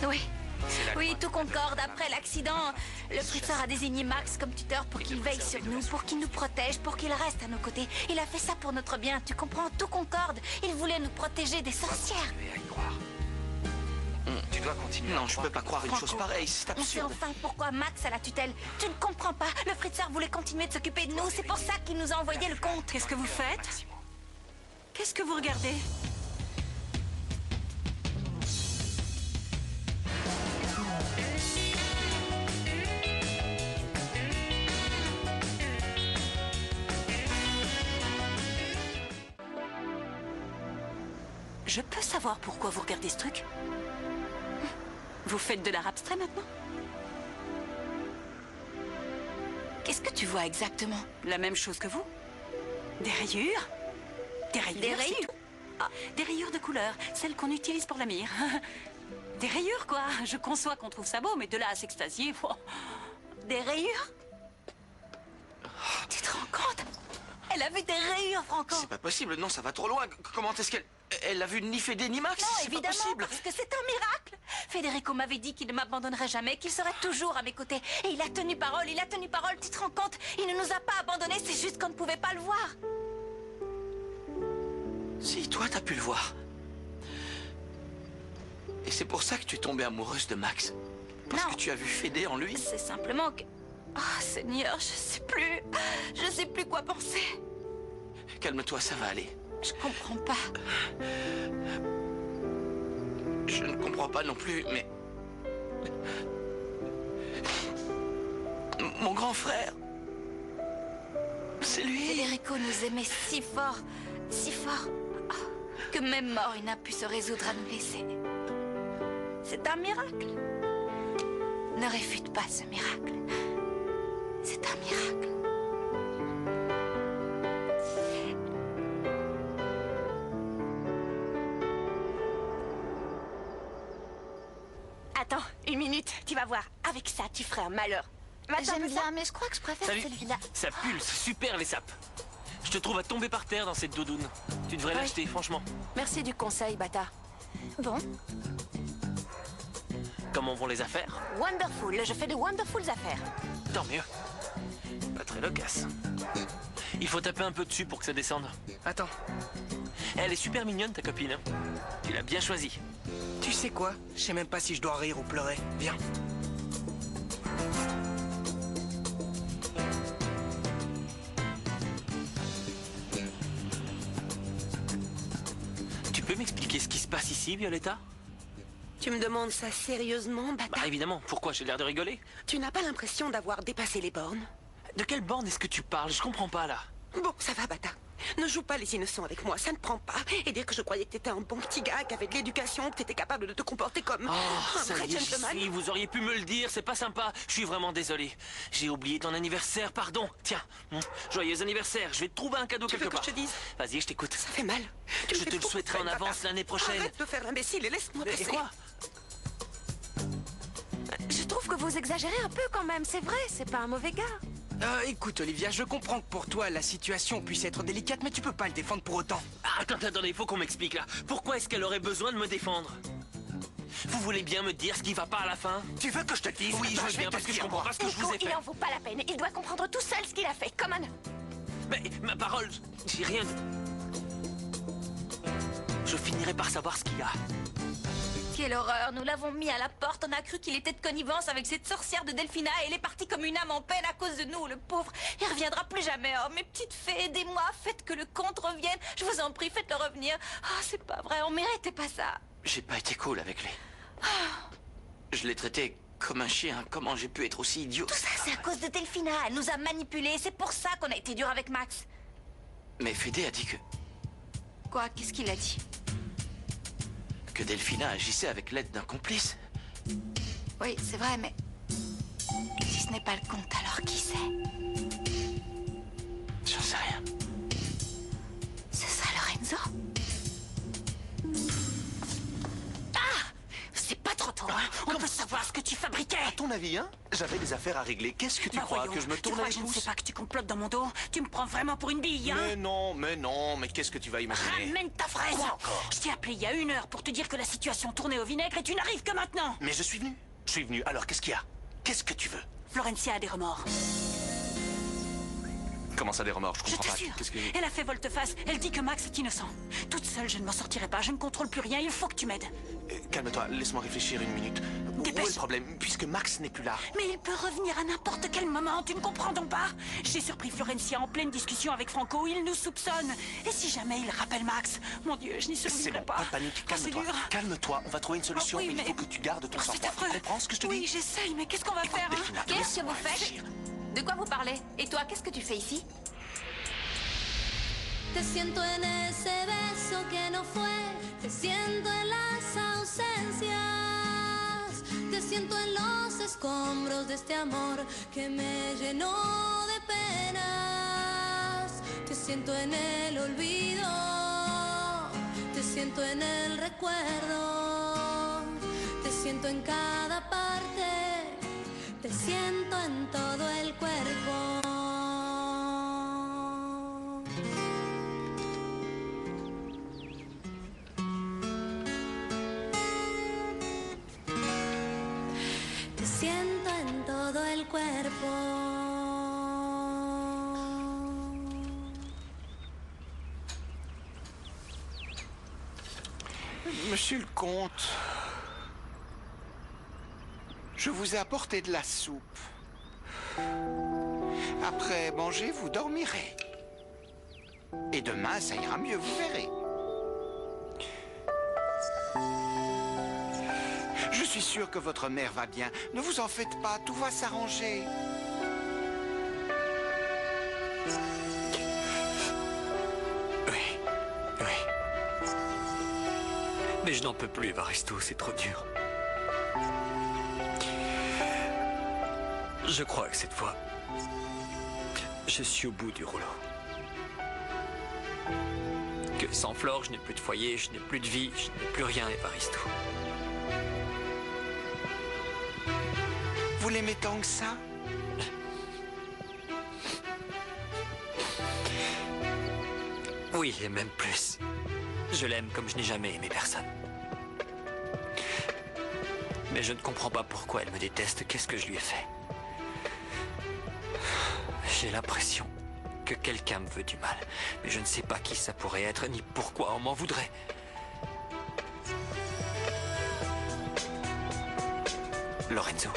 S3: Oui.
S11: C'est la
S3: Oui,
S11: loi.
S3: tout concorde. Après l'accident, le Fritzer a désigné Max comme tuteur pour qu'il veille sur nous, pour qu'il nous protège, pour qu'il reste à nos côtés. Il a fait ça pour notre bien, tu comprends? Tout concorde. Il voulait nous protéger des sorcières.
S11: Tu dois continuer.
S7: Non, je peux pas croire une chose pareille, c'est
S3: On sait
S7: absurde.
S3: enfin pourquoi Max a la tutelle. Tu ne comprends pas. Le Fritzer voulait continuer de s'occuper de nous. C'est pour ça qu'il nous a envoyé le compte.
S5: Qu'est-ce que vous faites? Qu'est-ce que vous regardez? Je peux savoir pourquoi vous regardez ce truc? Vous faites de l'art abstrait maintenant?
S3: Qu'est-ce que tu vois exactement?
S5: La même chose que vous? Des rayures? Des rayures?
S3: Des
S5: c'est
S3: rayures?
S5: tout. Ah, des rayures de couleur, celles qu'on utilise pour la mire. Des rayures, quoi. Je conçois qu'on trouve ça beau, mais de là à s'extasier... oh.
S3: Des rayures? Tu te rends compte? Elle a vu des rayures, Franco.
S7: C'est pas possible, non, ça va trop loin. Comment est-ce qu'elle... Elle a vu ni Fédé ni Max?
S3: Non,
S7: C'est pas
S3: évidemment,
S7: possible.
S3: parce que c'est un miracle. Federico m'avait dit qu'il ne m'abandonnerait jamais, qu'il serait toujours à mes côtés. Et il a tenu parole, tu te rends compte? Il ne nous a pas abandonnés, c'est juste qu'on ne pouvait pas le voir.
S7: Si, toi, t'as pu le voir. Et c'est pour ça que tu es tombée amoureuse de Max. Parce que tu as vu Fédé en lui.
S3: C'est simplement que... Oh, Seigneur, je sais plus quoi penser.
S7: Calme-toi, ça va aller.
S3: Je comprends pas.
S7: Je ne comprends pas non plus, mais... Mon grand frère... C'est lui.
S3: Federico nous aimait si fort, oh, que même mort, il n'a pu se résoudre à nous laisser. C'est un miracle. Ne réfute pas ce miracle. C'est un miracle. Attends, une minute, tu vas voir. Avec ça, tu ferais un malheur. J'aime bien, mais je crois que je préfère
S10: Salut.
S3: celui-là.
S10: Ça pulse, super les sapes. Je te trouve à tomber par terre dans cette doudoune. Tu devrais
S6: Oui.
S10: l'acheter, franchement.
S6: Merci du conseil, Bata.
S3: Bon,
S10: Comment vont les affaires?
S3: wonderful, je fais de wonderful affaires.
S10: Tant mieux. Pas très loquace. Il faut taper un peu dessus pour que ça descende.
S2: Attends,
S10: Elle est super mignonne, ta copine. Hein. Tu l'as bien choisie.
S2: tu sais quoi? Je sais même pas si je dois rire ou pleurer. Viens.
S10: Tu peux m'expliquer ce qui se passe ici, Violetta?
S17: Tu me demandes ça sérieusement, Bata?
S10: Bah évidemment, pourquoi? J'ai l'air de rigoler?
S17: Tu n'as pas l'impression d'avoir dépassé les bornes?
S10: De quelle borne est-ce que tu parles? Je comprends pas, là.
S17: Bon, ça va, Bata. Ne joue pas les innocents avec moi, ça ne prend pas. Et dire que je croyais que t'étais un bon petit gars, qu'avec l'éducation, que t'étais capable de te comporter comme
S10: Oh,
S17: un
S10: ça
S17: vrai
S10: y est,
S17: gentleman.
S10: si, vous auriez pu me le dire, c'est pas sympa. Je suis vraiment désolé. J'ai oublié ton anniversaire, pardon. Tiens, joyeux anniversaire, je vais te trouver un cadeau quelque part.
S17: Tu veux que je te dise?
S10: Vas-y, je t'écoute.
S17: Ça fait mal. Tu me
S10: Je
S17: fais
S10: te le
S17: beaucoup
S10: souhaiterai
S17: de
S10: en
S17: peine,
S10: avance
S17: Bata.
S10: l'année prochaine.
S17: Arrête de faire l'imbécile et laisse-moi
S10: Mais
S17: passer.
S10: quoi?
S6: Je trouve que vous exagérez un peu quand même, c'est vrai, c'est pas un mauvais gars.
S2: Écoute, Olivia, je comprends que pour toi, la situation puisse être délicate, mais tu peux pas le défendre pour autant.
S10: Attendez, il faut qu'on m'explique là. Pourquoi est-ce qu'elle aurait besoin de me défendre? Vous voulez bien me dire ce qui va pas à la fin?
S2: Tu veux que je te le dise?
S10: Oui, je veux bien, parce que je comprends pas ce que je vous ai fait.
S3: Il en vaut pas la peine. Il doit comprendre tout seul ce qu'il a fait. Come on.
S10: Mais ma parole, j'ai rien... Je finirai par savoir ce qu'il y a.
S3: Quelle horreur. Nous l'avons mis à la porte. On a cru qu'il était de connivence avec cette sorcière de Delphina et il est parti comme une âme en peine à cause de nous, le pauvre. Il reviendra plus jamais. Oh, mes petites fées, aidez-moi. Faites que le comte revienne. Je vous en prie, faites-le revenir. Oh, c'est pas vrai. On méritait pas ça.
S7: J'ai pas été cool avec lui. Je l'ai traité comme un chien. Comment j'ai pu être aussi idiot?
S3: Tout ça, c'est à cause de Delphina. Elle nous a manipulés. C'est pour ça qu'on a été dur avec Max.
S7: Mais Fédé a dit
S3: Quoi? Qu'est-ce qu'il a dit?
S7: que Delphina agissait avec l'aide d'un complice.
S3: Oui, c'est vrai, mais... Si ce n'est pas le comte, alors qui c'est?
S7: J'en sais rien.
S3: Ce sera Lorenzo? Ah! C'est pas trop tôt, hein? On peut savoir ce que tu fabriquais!
S8: À ton avis, hein? J'avais des affaires à régler. Qu'est-ce que tu crois?
S5: voyons,
S8: Que je me
S5: tu
S8: tourne
S5: crois
S8: les
S5: que je ne sais
S8: pouces?
S5: pas que tu complotes dans mon dos? Tu me prends vraiment pour une bille, hein?
S8: Mais non, mais qu'est-ce que tu vas imaginer?
S5: Ramène ta fraise!
S8: Quoi encore?
S5: Je t'ai appelé il y a 1 heure pour te dire que la situation tournait au vinaigre et tu n'arrives que maintenant!
S8: Mais je suis venu. Je suis venu, alors qu'est-ce qu'il y a? Qu'est-ce que tu veux?
S5: Florencia a des remords.
S8: Comment ça, des remords? Je
S5: Je
S8: comprends pas.
S5: t'assure.
S8: Qu'est-ce que...
S5: Elle a fait volte-face. Elle dit que Max est innocent. Toute seule, je ne m'en sortirai pas. Je ne contrôle plus rien. Il faut que tu m'aides.
S8: Calme-toi, laisse-moi réfléchir une minute. Où est le problème? Puisque Max n'est plus là.
S5: Mais il peut revenir à n'importe quel moment. Tu ne comprends donc pas? J'ai surpris Florencia en pleine discussion avec Franco. Il nous soupçonne. Et si jamais il rappelle Max? Mon Dieu, je n'y survivrai pas.
S8: Pas de panique, calme-toi. Calme-toi, on va trouver une solution.
S5: Oui,
S8: mais il faut que tu gardes ton sang-froid.
S3: affreux.
S8: Tu comprends ce que je te dis?
S3: Oui,
S5: j'essaye, mais qu'est-ce qu'on va faire,
S8: Delphina,
S3: Qu'est-ce que
S8: laisse-moi
S3: vous faites?
S8: réfléchir.
S3: De quoi vous parlez? Et toi, qu'est-ce que tu fais ici?
S9: Te siento en ese beso que no fue, te siento en las ausencias, te siento en los escombros de este amor que me llenó de penas, te siento en el olvido, te siento en el recuerdo, te siento en cada parte, te siento en todo el cuerpo. Te siento en todo el cuerpo.
S4: Monsieur le comte, je vous ai apporté de la soupe. Après manger, vous dormirez. Et demain, ça ira mieux, vous verrez. Je suis sûr que votre mère va bien. Ne vous en faites pas, tout va s'arranger.
S1: Mais je n'en peux plus, Evaristo, c'est trop dur. Je crois que cette fois, je suis au bout du rouleau. Que sans Flore, je n'ai plus de foyer, je n'ai plus de vie, je n'ai plus rien, Evaristo.
S4: Vous l'aimez tant que ça?
S1: Oui, et même plus. Je l'aime comme je n'ai jamais aimé personne. Mais je ne comprends pas pourquoi elle me déteste. Qu'est-ce que je lui ai fait? J'ai l'impression que quelqu'un me veut du mal. Mais je ne sais pas qui ça pourrait être, ni pourquoi on m'en voudrait. Lorenzo.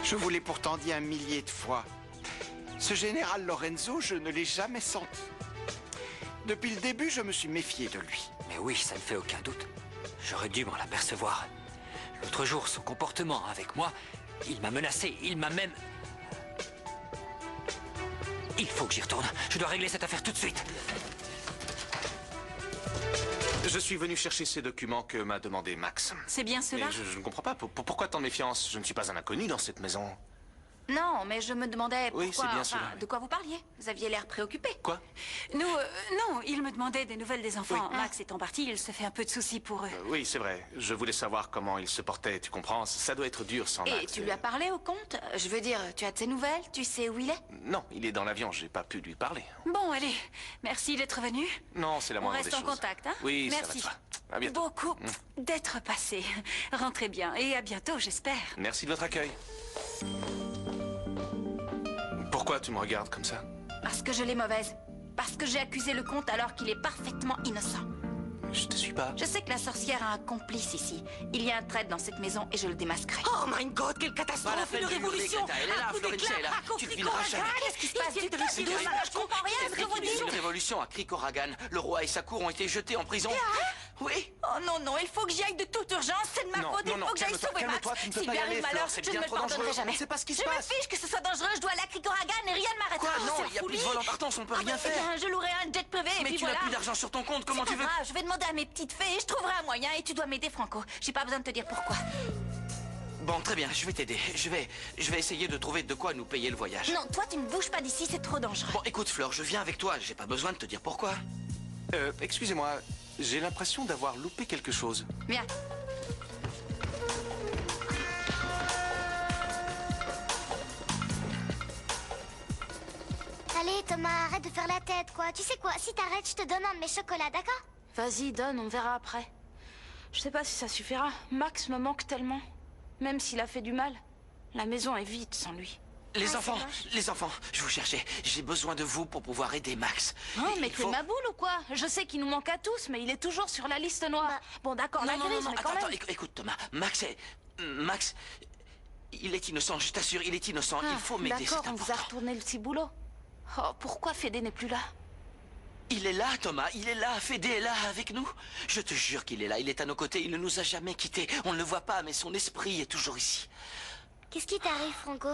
S4: Je vous l'ai pourtant dit 1 millier de fois. Ce général Lorenzo, je ne l'ai jamais senti. Depuis le début, je me suis méfié de lui.
S1: Mais oui, ça ne fait aucun doute. J'aurais dû m'en apercevoir. L'autre jour, son comportement avec moi, il m'a menacé, il m'a même... Il faut que j'y retourne. Je dois régler cette affaire tout de suite.
S8: Je suis venu chercher ces documents que m'a demandé Max.
S5: C'est bien cela?
S8: Mais je ne comprends pas. Pourquoi tant de méfiance? Je ne suis pas un inconnu dans cette maison.
S3: Non, mais je me demandais pourquoi...
S8: Oui, c'est bien
S3: enfin,
S8: cela, oui.
S3: de quoi vous parliez? Vous aviez l'air préoccupé.
S8: Quoi?
S5: Nous, non, il me demandait des nouvelles des enfants.
S8: Oui.
S5: Max étant parti, il se fait un peu de soucis pour eux.
S8: Oui, c'est vrai. Je voulais savoir comment il se portait, tu comprends? Ça doit être dur sans Max.
S3: Et tu lui as parlé au comte? Je veux dire, tu as de ses nouvelles? Tu sais où il est?
S8: Non, il est dans l'avion, j'ai pas pu lui parler.
S5: Bon, allez, merci d'être venu.
S8: Non, c'est la
S5: On
S8: moindre
S5: reste
S8: des
S5: en
S8: choses.
S5: contact, hein?
S8: Oui,
S5: merci.
S8: ça va de soi. À bientôt.
S5: Beaucoup d'être passé. Rentrez bien et à bientôt, j'espère.
S8: Merci de votre accueil. Pourquoi tu me regardes comme ça?
S3: Parce que je l'ai mauvaise. Parce que j'ai accusé le comte alors qu'il est parfaitement innocent.
S8: Je te suis pas.
S3: Je sais que la sorcière a un complice ici. Il y a un traître dans cette maison et je le démasquerai.
S17: Oh my god, quelle catastrophe!
S7: Pas la peine
S17: Une
S7: de hurler,
S17: révolution!
S7: Greta, elle est là,
S17: Un coup
S7: Florencia
S17: d'éclat,
S7: est là.
S17: un
S7: Tu
S17: conflit
S7: devineras jamais.
S17: Corrigan.
S3: Qu'est-ce qui se passe?
S17: Il y a
S3: Dites-le,
S17: des
S3: dites-le,
S17: dommage,
S3: je comprends rien à ce que vous dites.
S7: Une révolution à Krikoragan. Le roi et sa cour ont été jetés en prison. Oui.
S3: Oh non, non, il faut que j'y aille de toute urgence. C'est de ma
S8: Non,
S3: faute,
S8: non,
S3: il
S8: non,
S3: faut que j'aille
S8: calme-toi,
S3: sauver Max.
S8: calme-toi, tu ne peux
S3: S'il
S8: pas
S3: lui
S8: y
S3: arrive
S8: aller,
S3: malheur,
S8: Fleur, c'est
S3: je ne
S8: bien
S3: me
S8: trop
S3: pardonnerai
S8: dangereux.
S3: jamais.
S8: On ne sait pas ce qui se
S3: Je me
S8: passe.
S3: fiche que ce soit dangereux, je dois aller à Krikoragan et rien ne m'arrêtera.
S8: Quoi? Non,
S3: C'est
S8: il n'y a plus de
S3: folie.
S8: vol en partance, on peut rien faire.
S3: Bien, je louerai un jet privé et
S7: Mais
S3: puis
S7: tu n'as
S3: voilà.
S7: plus d'argent sur ton compte, comment
S3: C'est
S7: tu
S3: pas
S7: veux?
S3: grave, je vais demander à mes petites fées et je trouverai un moyen et tu dois m'aider, Franco. J'ai pas besoin de te dire pourquoi.
S7: Bon, très bien, je vais t'aider. Je vais essayer de trouver de quoi nous payer le voyage.
S3: Non, toi, tu ne bouges pas d'ici, c'est trop dangereux.
S7: Bon, écoute, Fleur, je viens avec toi. J'ai pas besoin de te dire pourquoi.
S8: Excusez-moi, j'ai l'impression d'avoir loupé quelque chose.
S3: Viens.
S18: Allez, Thomas, arrête de faire la tête, quoi. Tu sais quoi, si t'arrêtes, je te donne un de mes chocolats, d'accord?
S6: Vas-y, donne, on verra après.
S5: Je sais pas si ça suffira. Max me manque tellement. Même s'il a fait du mal, la maison est vide sans lui.
S7: Les enfants, je vous cherchais. J'ai besoin de vous pour pouvoir aider Max.
S5: Oh, mais t'es ma boule ou quoi? Je sais qu'il nous manque à tous, mais il est toujours sur la liste noire. Bon, d'accord, la grise, mais quand même.
S7: Attends, écoute, Thomas. Max, il est innocent, je t'assure, il est innocent. Il faut m'aider, c'est
S5: D'accord, on
S7: important.
S5: vous a retourné le petit boulot. Oh, pourquoi Fédé n'est plus là?
S7: Il est là, Thomas, il est là. Fédé est là avec nous. Je te jure qu'il est là, il est à nos côtés, il ne nous a jamais quittés. On ne le voit pas, mais son esprit est toujours ici.
S18: Qu'est-ce qui t'arrive, Franco?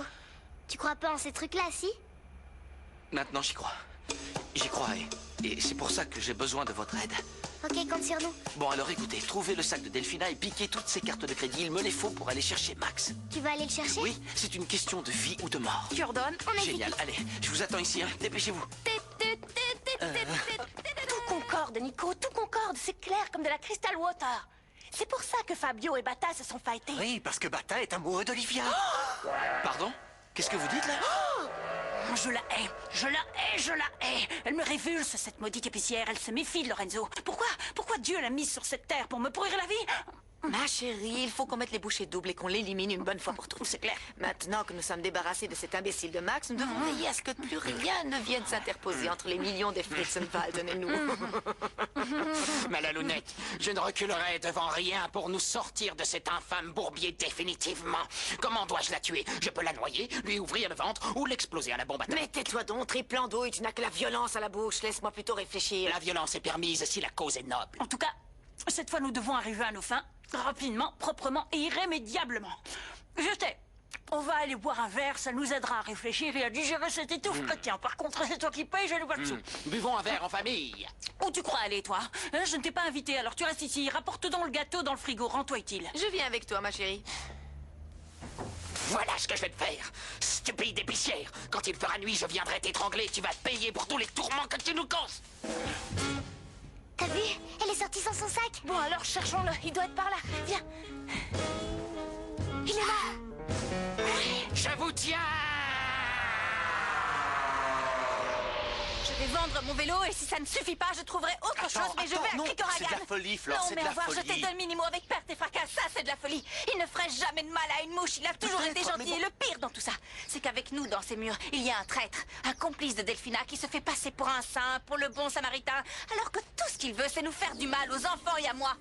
S18: Tu crois pas en ces trucs-là, si?
S7: Maintenant, j'y crois. J'y crois, et c'est pour ça que j'ai besoin de votre aide.
S18: Ok, compte sur nous.
S7: Bon, alors écoutez, trouvez le sac de Delphina et piquez toutes ses cartes de crédit. Il me les faut pour aller chercher Max.
S18: Tu vas aller le chercher?
S7: Oui, c'est une question de vie ou de mort.
S5: Tu ordonnes?
S7: Génial, allez, je vous attends ici, hein. Dépêchez-vous.
S6: Tout concorde, Nico, tout concorde. C'est clair comme de la crystal water. C'est pour ça que Fabio et Bata se sont fightés.
S8: Oui, parce que Bata est amoureux d'Olivia.
S7: Pardon? Qu'est-ce que vous dites, là?
S5: Je la hais, je la hais, je la hais. Elle me révulse, cette maudite épicière. Elle se méfie de Lorenzo. Pourquoi Dieu l'a mise sur cette terre? Pour me pourrir la vie?
S3: Ma chérie, il faut qu'on mette les bouchées doubles et qu'on l'élimine une bonne fois pour toutes.
S5: C'est clair.
S3: Maintenant que nous sommes débarrassés de cet imbécile de Max, nous devons veiller à ce que plus rien ne vienne s'interposer entre les millions des Fritzenwalden et nous.
S14: Mais la Lounette, je ne reculerai devant rien pour nous sortir de cet infâme bourbier définitivement. Comment dois-je la tuer? Je peux la noyer, lui ouvrir le ventre ou l'exploser à la bombe atomique.
S3: Mais tais-toi donc, triplant d'eau, et tu n'as que la violence à la bouche. Laisse-moi plutôt réfléchir.
S14: La violence est permise si la cause est noble.
S5: En tout cas, cette fois, nous devons arriver à nos fins, rapidement, proprement et irrémédiablement. Je sais, on va aller boire un verre, ça nous aidera à réfléchir et à digérer cette étouffe. Tiens, par contre, c'est toi qui payes, je ne vois dessous.
S14: Buvons un verre en famille.
S5: Où tu crois aller, toi? Je ne t'ai pas invité, alors tu restes ici. Rapporte donc le gâteau dans le frigo, rends-toi utile.
S3: Je viens avec toi, ma chérie.
S14: Voilà ce que je vais te faire. Stupide épicière. Quand il fera nuit, je viendrai t'étrangler. Tu vas te payer pour tous les tourments que tu nous causes.
S18: T'as vu? Elle est sortie sans son sac.
S6: Bon, alors cherchons-le. Il doit être par là. Viens. Il est là.
S14: Je vous tiens.
S3: Je vais vendre mon vélo et si ça ne suffit pas, je trouverai autre chose, mais je vais à Cricoragan.
S8: C'est de la folie, Flore,
S3: Non,
S8: c'est
S3: mais
S8: de la
S3: avoir
S8: folie.
S3: jeté deux mini-mots avec perte et fracas, ça c'est de la folie. Il ne ferait jamais de mal à une mouche, il a toujours été gentil. Et le pire dans tout ça, c'est qu'avec nous, dans ces murs, il y a un traître, un complice de Delphina qui se fait passer pour un saint, pour le bon samaritain, alors que tout ce qu'il veut, c'est nous faire du mal aux enfants et à moi.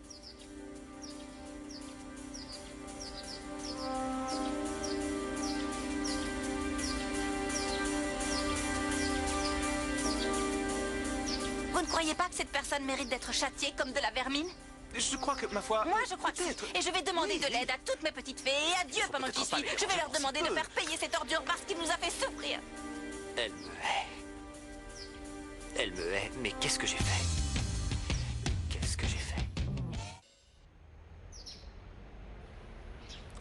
S3: Vous ne croyez pas que cette personne mérite d'être châtiée comme de la vermine?
S8: Je crois que, ma foi...
S3: Moi, je crois que si. Et je vais demander de l'aide à toutes mes petites fées et à Dieu pendant que j'y suis. Je vais leur demander de faire payer cette ordure parce qu'il nous a fait souffrir.
S1: Elle me hait. Elle me hait, mais qu'est-ce que j'ai fait? Qu'est-ce que j'ai fait?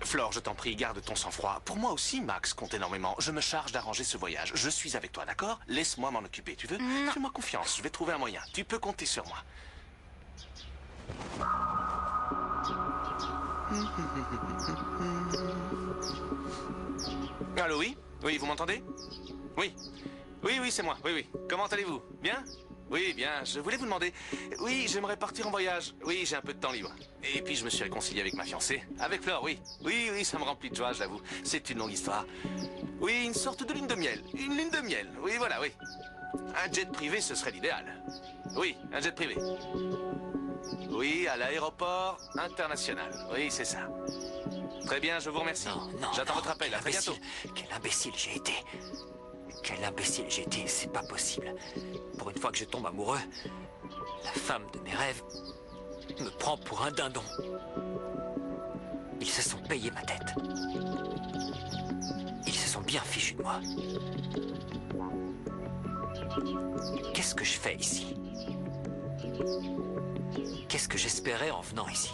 S8: Flore, je t'en prie, garde ton sang-froid. Pour moi aussi, Max compte énormément. Je me charge d'arranger ce voyage. Je suis avec toi, d'accord? Laisse-moi m'en occuper, tu veux? Fais-moi confiance, je vais trouver un moyen. Tu peux compter sur moi. Allô, oui? Oui, vous m'entendez? Oui. Oui, c'est moi. Oui. Comment allez-vous? Bien? Oui, bien. Je voulais vous demander... Oui, j'aimerais partir en voyage. Oui, j'ai un peu de temps libre. Et puis, je me suis réconcilié avec ma fiancée. Avec Flore, oui. Oui, ça me remplit de joie, j'avoue. C'est une longue histoire. Oui, une sorte de lune de miel. Une lune de miel. Oui, voilà, oui. Un jet privé, ce serait l'idéal. Oui, un jet privé. Oui, à l'aéroport international. Oui, c'est ça. Très bien, je vous remercie. J'attends votre appel. À très bientôt.
S1: Quel imbécile j'ai été. Quel imbécile j'ai été, c'est pas possible. Pour une fois que je tombe amoureux, la femme de mes rêves me prend pour un dindon. Ils se sont payés ma tête. Ils se sont bien fichus de moi. Qu'est-ce que je fais ici? Qu'est-ce que j'espérais en venant ici?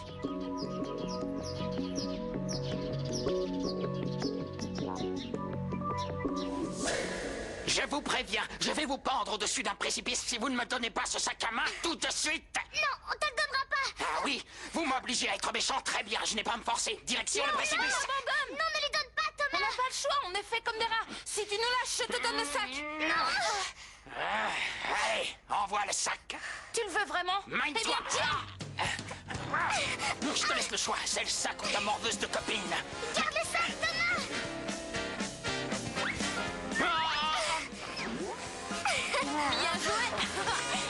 S14: Je vous préviens, je vais vous pendre au-dessus d'un précipice si vous ne me donnez pas ce sac à main tout de suite.
S18: Non, on te le donnera pas.
S14: Ah oui, vous m'obligez à être méchant, très bien, je n'ai pas à me forcer. Direction le précipice.
S18: Non, ne lui donne pas, Thomas.
S6: On n'a pas le choix, on est fait comme des rats. Si tu nous lâches, je te donne le sac.
S14: Allez, envoie le sac.
S6: Tu le veux vraiment?
S14: Mind-toi.
S6: Eh bien, tiens.
S14: Je te laisse le choix, c'est le sac ou ta morveuse de copine.
S18: Garde le sac, Thomas.
S3: Bien joué.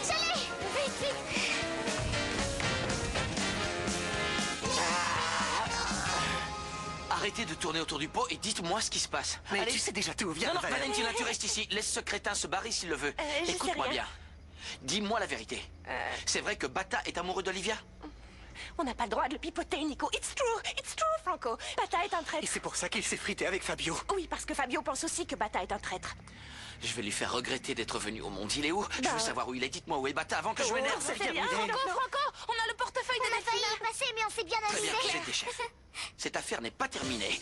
S18: J'allais. Vite, vite.
S7: Arrêtez de tourner autour du pot et dites-moi ce qui se passe.
S8: Mais
S7: Allez.
S8: tu sais déjà tout, viens.
S7: Non, Valentina, tu restes ici. Laisse ce crétin se barrer s'il le veut.
S3: Je sais
S7: Écoute-moi
S3: rien.
S7: bien. Dis-moi la vérité. C'est vrai que Bata est amoureux d'Olivia?
S3: On n'a pas le droit de le pipoter, Nico. It's true, Franco. Bata est un traître.
S8: Et c'est pour ça qu'il s'est frité avec Fabio.
S3: Oui, parce que Fabio pense aussi que Bata est un traître.
S7: Je vais lui faire regretter d'être venu au monde. Il est où? Je
S3: Bah,
S7: veux savoir où il est. Dites-moi où est Bata avant que je m'énerve.
S3: C'est bien, Franco, on a le portefeuille de
S18: On a
S3: notre
S18: failli
S3: fille.
S18: y passer, mais on s'est bien
S7: Très bien,
S18: amusé.
S7: j'étais chef. Cette affaire n'est pas terminée.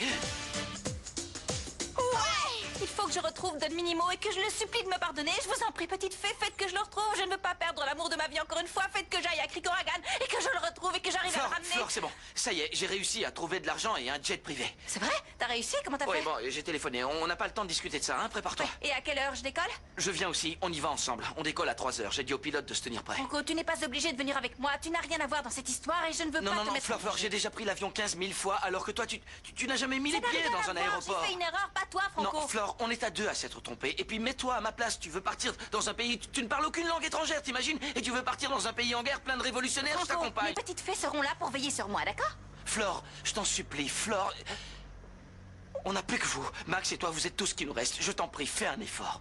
S3: Il faut que je retrouve Don Minimo et que je le supplie de me pardonner. Je vous en prie, petite fée, faites que je le retrouve. Je ne veux pas perdre l'amour de ma vie encore une fois. Faites que j'aille à Krikoragan et que je le retrouve et que j'arrive à le ramener.
S7: Flore, c'est bon. Ça y est, j'ai réussi à trouver de l'argent et un jet privé.
S3: C'est vrai? T'as réussi? Comment t'as
S7: Oui,
S3: fait?
S7: bon, j'ai téléphoné. On n'a pas le temps de discuter de ça, hein? Prépare-toi.
S3: Et à quelle heure je décolle?
S7: Je viens aussi, on y va ensemble. On décolle à 3h. J'ai dit au pilote de se tenir prêt.
S3: Franco, tu n'es pas obligé de venir avec moi. Tu n'as rien à voir dans cette histoire et je ne veux
S7: Non,
S3: pas
S7: non,
S3: te
S7: non,
S3: mettre...
S7: Flore, j'ai déjà pris l'avion 15 000 fois, alors que toi, tu n'as jamais mis
S3: Ça
S7: les
S3: n'a
S7: pieds
S3: rien
S7: dans
S3: à
S7: un
S3: voir,
S7: aéroport.
S3: J'ai fait une erreur, pas toi, Franco.
S7: Non, Flore, on est à deux à s'être trompés. Et puis mets-toi à ma place. Tu veux partir dans un pays... Tu ne parles aucune langue étrangère, t'imagines? Et tu veux partir dans un pays en guerre plein de révolutionnaires, je
S3: Franco,
S7: t'accompagne.
S3: mes petites fées seront là pour veiller sur moi, d'accord?
S7: Flore, je t'en supplie, Flore... On n'a plus que vous. Max et toi, vous êtes tout ce qui nous reste. Je t'en prie, fais un effort.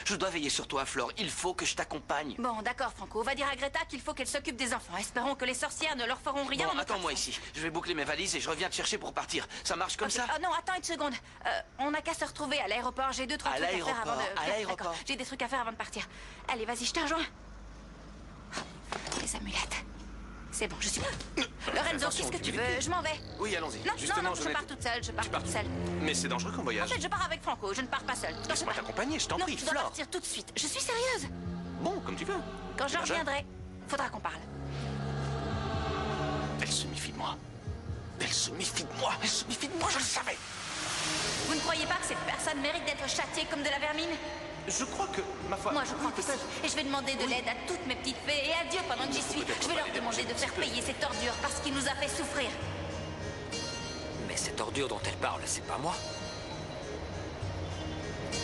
S7: Je dois veiller sur toi, Flore. Il faut que je t'accompagne.
S3: Bon, d'accord, Franco. Va dire à Greta qu'il faut qu'elle s'occupe des enfants. Espérons que les sorcières ne leur feront rien.
S7: Bon, attends-moi ici. Je vais boucler mes valises et je reviens te chercher pour partir. Ça marche comme ça?
S3: Ah non, attends une seconde. On n'a qu'à se retrouver à l'aéroport. J'ai 2-3 trucs à faire avant de...
S7: À l'aéroport.
S3: D'accord, j'ai des trucs à faire avant de partir. Allez, vas-y, je te rejoins. Les amulettes. C'est bon, je suis... Lorenzo, qu'est-ce que tu veux? Je m'en vais.
S8: Oui, allons-y.
S3: Non,
S8: Justement,
S3: non, je pars toute seule. Je pars toute seule.
S8: Mais c'est dangereux comme
S3: En
S8: voyage.
S3: fait, je pars avec Franco. Je ne pars pas seule.
S8: Laisse-moi t'accompagner, je t'en
S3: Non,
S8: prie,
S3: je dois
S8: Flore.
S3: partir tout de suite. Je suis sérieuse.
S8: Bon, comme tu veux.
S3: Quand je reviendrai, faudra qu'on parle.
S8: Elle se méfie de moi. Elle se méfie de moi. Elle se méfie de moi, je le savais.
S3: Vous ne croyez pas que cette personne mérite d'être châtiée comme de la vermine?
S8: Je crois que, ma foi...
S3: Moi, je crois que si. Et je vais demander de l'aide à toutes mes petites fées et à Dieu pendant que j'y suis. Je vais leur demander de faire payer cette ordure parce qu'il nous a fait souffrir.
S1: Mais cette ordure dont elle parle, c'est pas moi.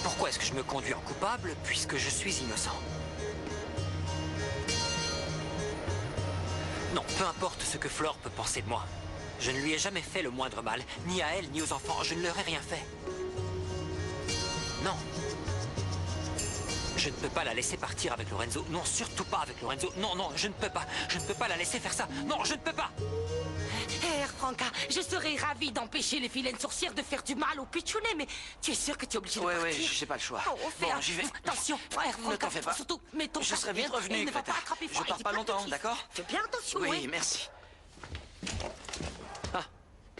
S1: Pourquoi est-ce que je me conduis en coupable puisque je suis innocent? Non, peu importe ce que Flore peut penser de moi. Je ne lui ai jamais fait le moindre mal, ni à elle, ni aux enfants. Je ne leur ai rien fait. Non. Je ne peux pas la laisser partir avec Lorenzo. Non, surtout pas avec Lorenzo. Non, non, je ne peux pas. Je ne peux pas la laisser faire ça. Non, je ne peux pas.
S17: Hé, Franca, je serais ravie d'empêcher les vilaines sorcières de faire du mal au pitchounet, mais tu es sûr que tu es obligé de
S7: Ouais,
S17: partir?
S7: ouais, j'ai pas le choix.
S17: Oh, fais
S7: Bon, j'y vais.
S17: Attention,
S7: Ne t'en fais pas.
S17: Surtout, mets ton
S7: Je serai
S17: casque
S7: vite
S17: bien
S7: revenu,
S17: et ne va
S7: Greta.
S17: pas attraper
S7: Je
S17: froid.
S7: pars
S17: Et
S7: pas
S17: dis
S7: longtemps,
S17: de bêtises.
S7: d'accord?
S17: Fais bien attention,
S7: Oui,
S17: oui.
S7: merci.
S10: Ah,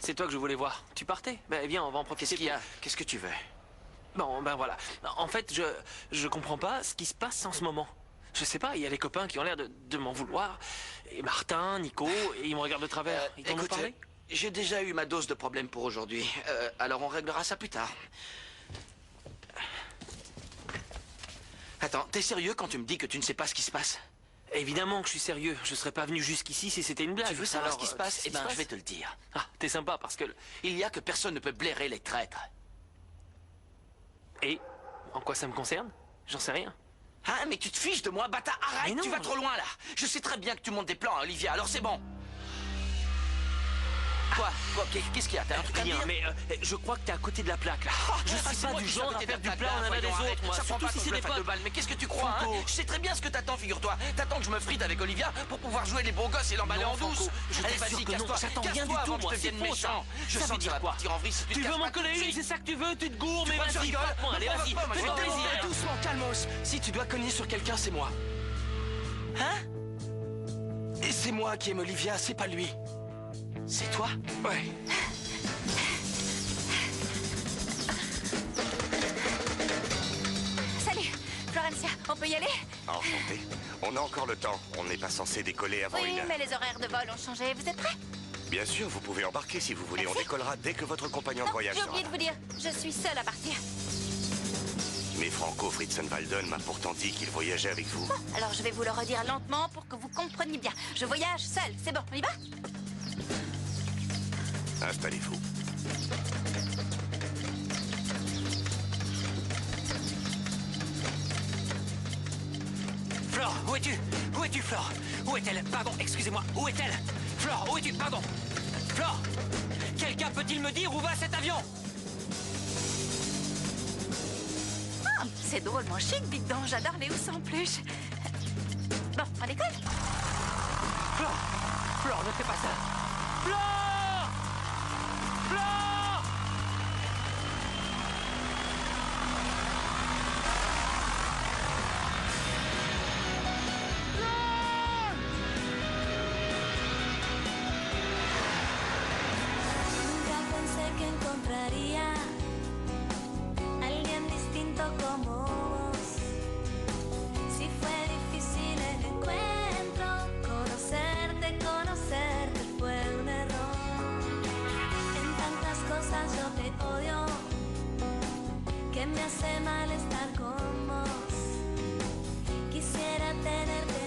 S10: c'est toi que je voulais voir. Tu partais? Ben viens, on va en profiter.
S7: Qu'est-ce qu'il y a? Qu'est-ce que tu veux?
S10: Bon, ben voilà. En fait, je comprends pas ce qui se passe en ce moment. Je sais pas, il y a les copains qui ont l'air de m'en vouloir. Et Martin, Nico, et ils me regardent de travers. Ils t'en ont
S7: Écoute,
S10: parlé?
S7: j'ai déjà eu ma dose de problèmes pour aujourd'hui. Alors on réglera ça plus tard. Attends, t'es sérieux quand tu me dis que tu ne sais pas ce qui se passe?
S10: Évidemment que je suis sérieux. Je serais pas venu jusqu'ici si c'était une blague.
S7: Tu veux savoir
S10: Alors,
S7: ce qui se passe?
S10: qu'est-ce
S7: Eh
S10: qui se
S7: ben, je
S10: passe?
S7: vais te le dire.
S10: Ah, t'es sympa parce que...
S7: Il y a que personne ne peut blairer les traîtres.
S10: Et en quoi ça me concerne? J'en sais rien.
S7: Hein, mais tu te fiches de moi, bâtard, arrête,
S10: Mais non,
S7: tu vas trop loin là. Je sais très bien que tu montes des plans à Olivia, alors c'est bon. Quoi? Qu'est-ce qu'il y a? T'as un truc à
S10: Rien,
S7: dire?
S10: mais je crois que t'es à côté de la plaque là. Je
S7: Ah,
S10: suis
S7: c'est
S10: pas
S7: moi
S10: du
S7: qui
S10: genre
S7: suis
S10: à
S7: côté
S10: faire
S7: de
S10: du
S7: la
S10: plat
S7: plaque,
S10: en avait des
S7: voyons,
S10: autres, moi.
S7: Ça prend
S10: Surtout
S7: pas
S10: si
S7: ton
S10: c'est des
S7: bluff à deux
S10: potes.
S7: balles. Mais qu'est-ce que tu crois, hein?
S10: Franco.
S7: Je sais très bien ce que t'attends, figure-toi. T'attends que je me frite avec Olivia pour pouvoir jouer les beaux gosses et l'emballer
S10: Non,
S7: en douce.
S10: Franco, je
S7: Allez,
S10: t'assure
S7: vas-y,
S10: que non,
S7: casse-toi.
S10: j'attends rien
S7: Casse-toi
S10: du tout,
S7: avant que
S10: moi,
S7: je devienne
S10: c'est faux,
S7: méchant.
S10: ça.
S7: Je
S10: Ça
S7: sens
S10: veut
S7: que ça
S10: dire
S7: va
S10: quoi?
S7: partir en vrille si tu te
S10: Tu
S7: casses
S10: veux
S7: pas
S10: m'en
S7: tout de
S10: coller une,
S7: suite.
S10: c'est ça que tu veux? Tu te gourres, mais
S7: Tu
S10: vas-y,
S7: rigoles?
S10: frappe-moi, allez, vas-y, fais-toi plaisir.
S7: Doucement, calmos. Si tu dois cogner sur quelqu'un, c'est moi. Hein? Et c'est moi qui aime Olivia, c'est pas lui. C'est toi? Ouais.
S3: Salut, Florencia, on peut y aller?
S19: Enchanté. On a encore le temps. On n'est pas censé décoller avant
S3: Oui,
S19: une heure.
S3: mais les horaires de vol ont changé. Vous êtes prêts?
S19: Bien sûr, vous pouvez embarquer si vous voulez. On
S3: Merci.
S19: décollera dès que votre compagnon de
S3: Non,
S19: voyage
S3: j'ai
S19: sera
S3: oublié de
S19: là.
S3: vous dire, je suis seule à partir.
S19: Mais Franco Fritzenwalden m'a pourtant dit qu'il voyageait avec vous.
S3: Alors je vais vous le redire lentement pour que vous compreniez bien. Je voyage seule, c'est bon, on y va?
S19: Installez-vous.
S1: Flore, où es-tu? Où es-tu, Flore? Où est-elle? Pardon, excusez-moi, où est-elle? Flore, où es-tu? Pardon. Flore, quelqu'un peut-il me dire où va cet avion?
S3: Ah, c'est drôlement chic, dites donc, j'adore les housses en peluche. Bon, on décolle?
S1: Flore, Flore, ne fais pas ça. Flore! Flore!
S9: Nunca pensé que encontraría alguien distinto como vos. Si fue difícil el encuentro, conocerte fue un error. En tantas cosas yo te odio, que me hace mal estar con vos. Quisiera tenerte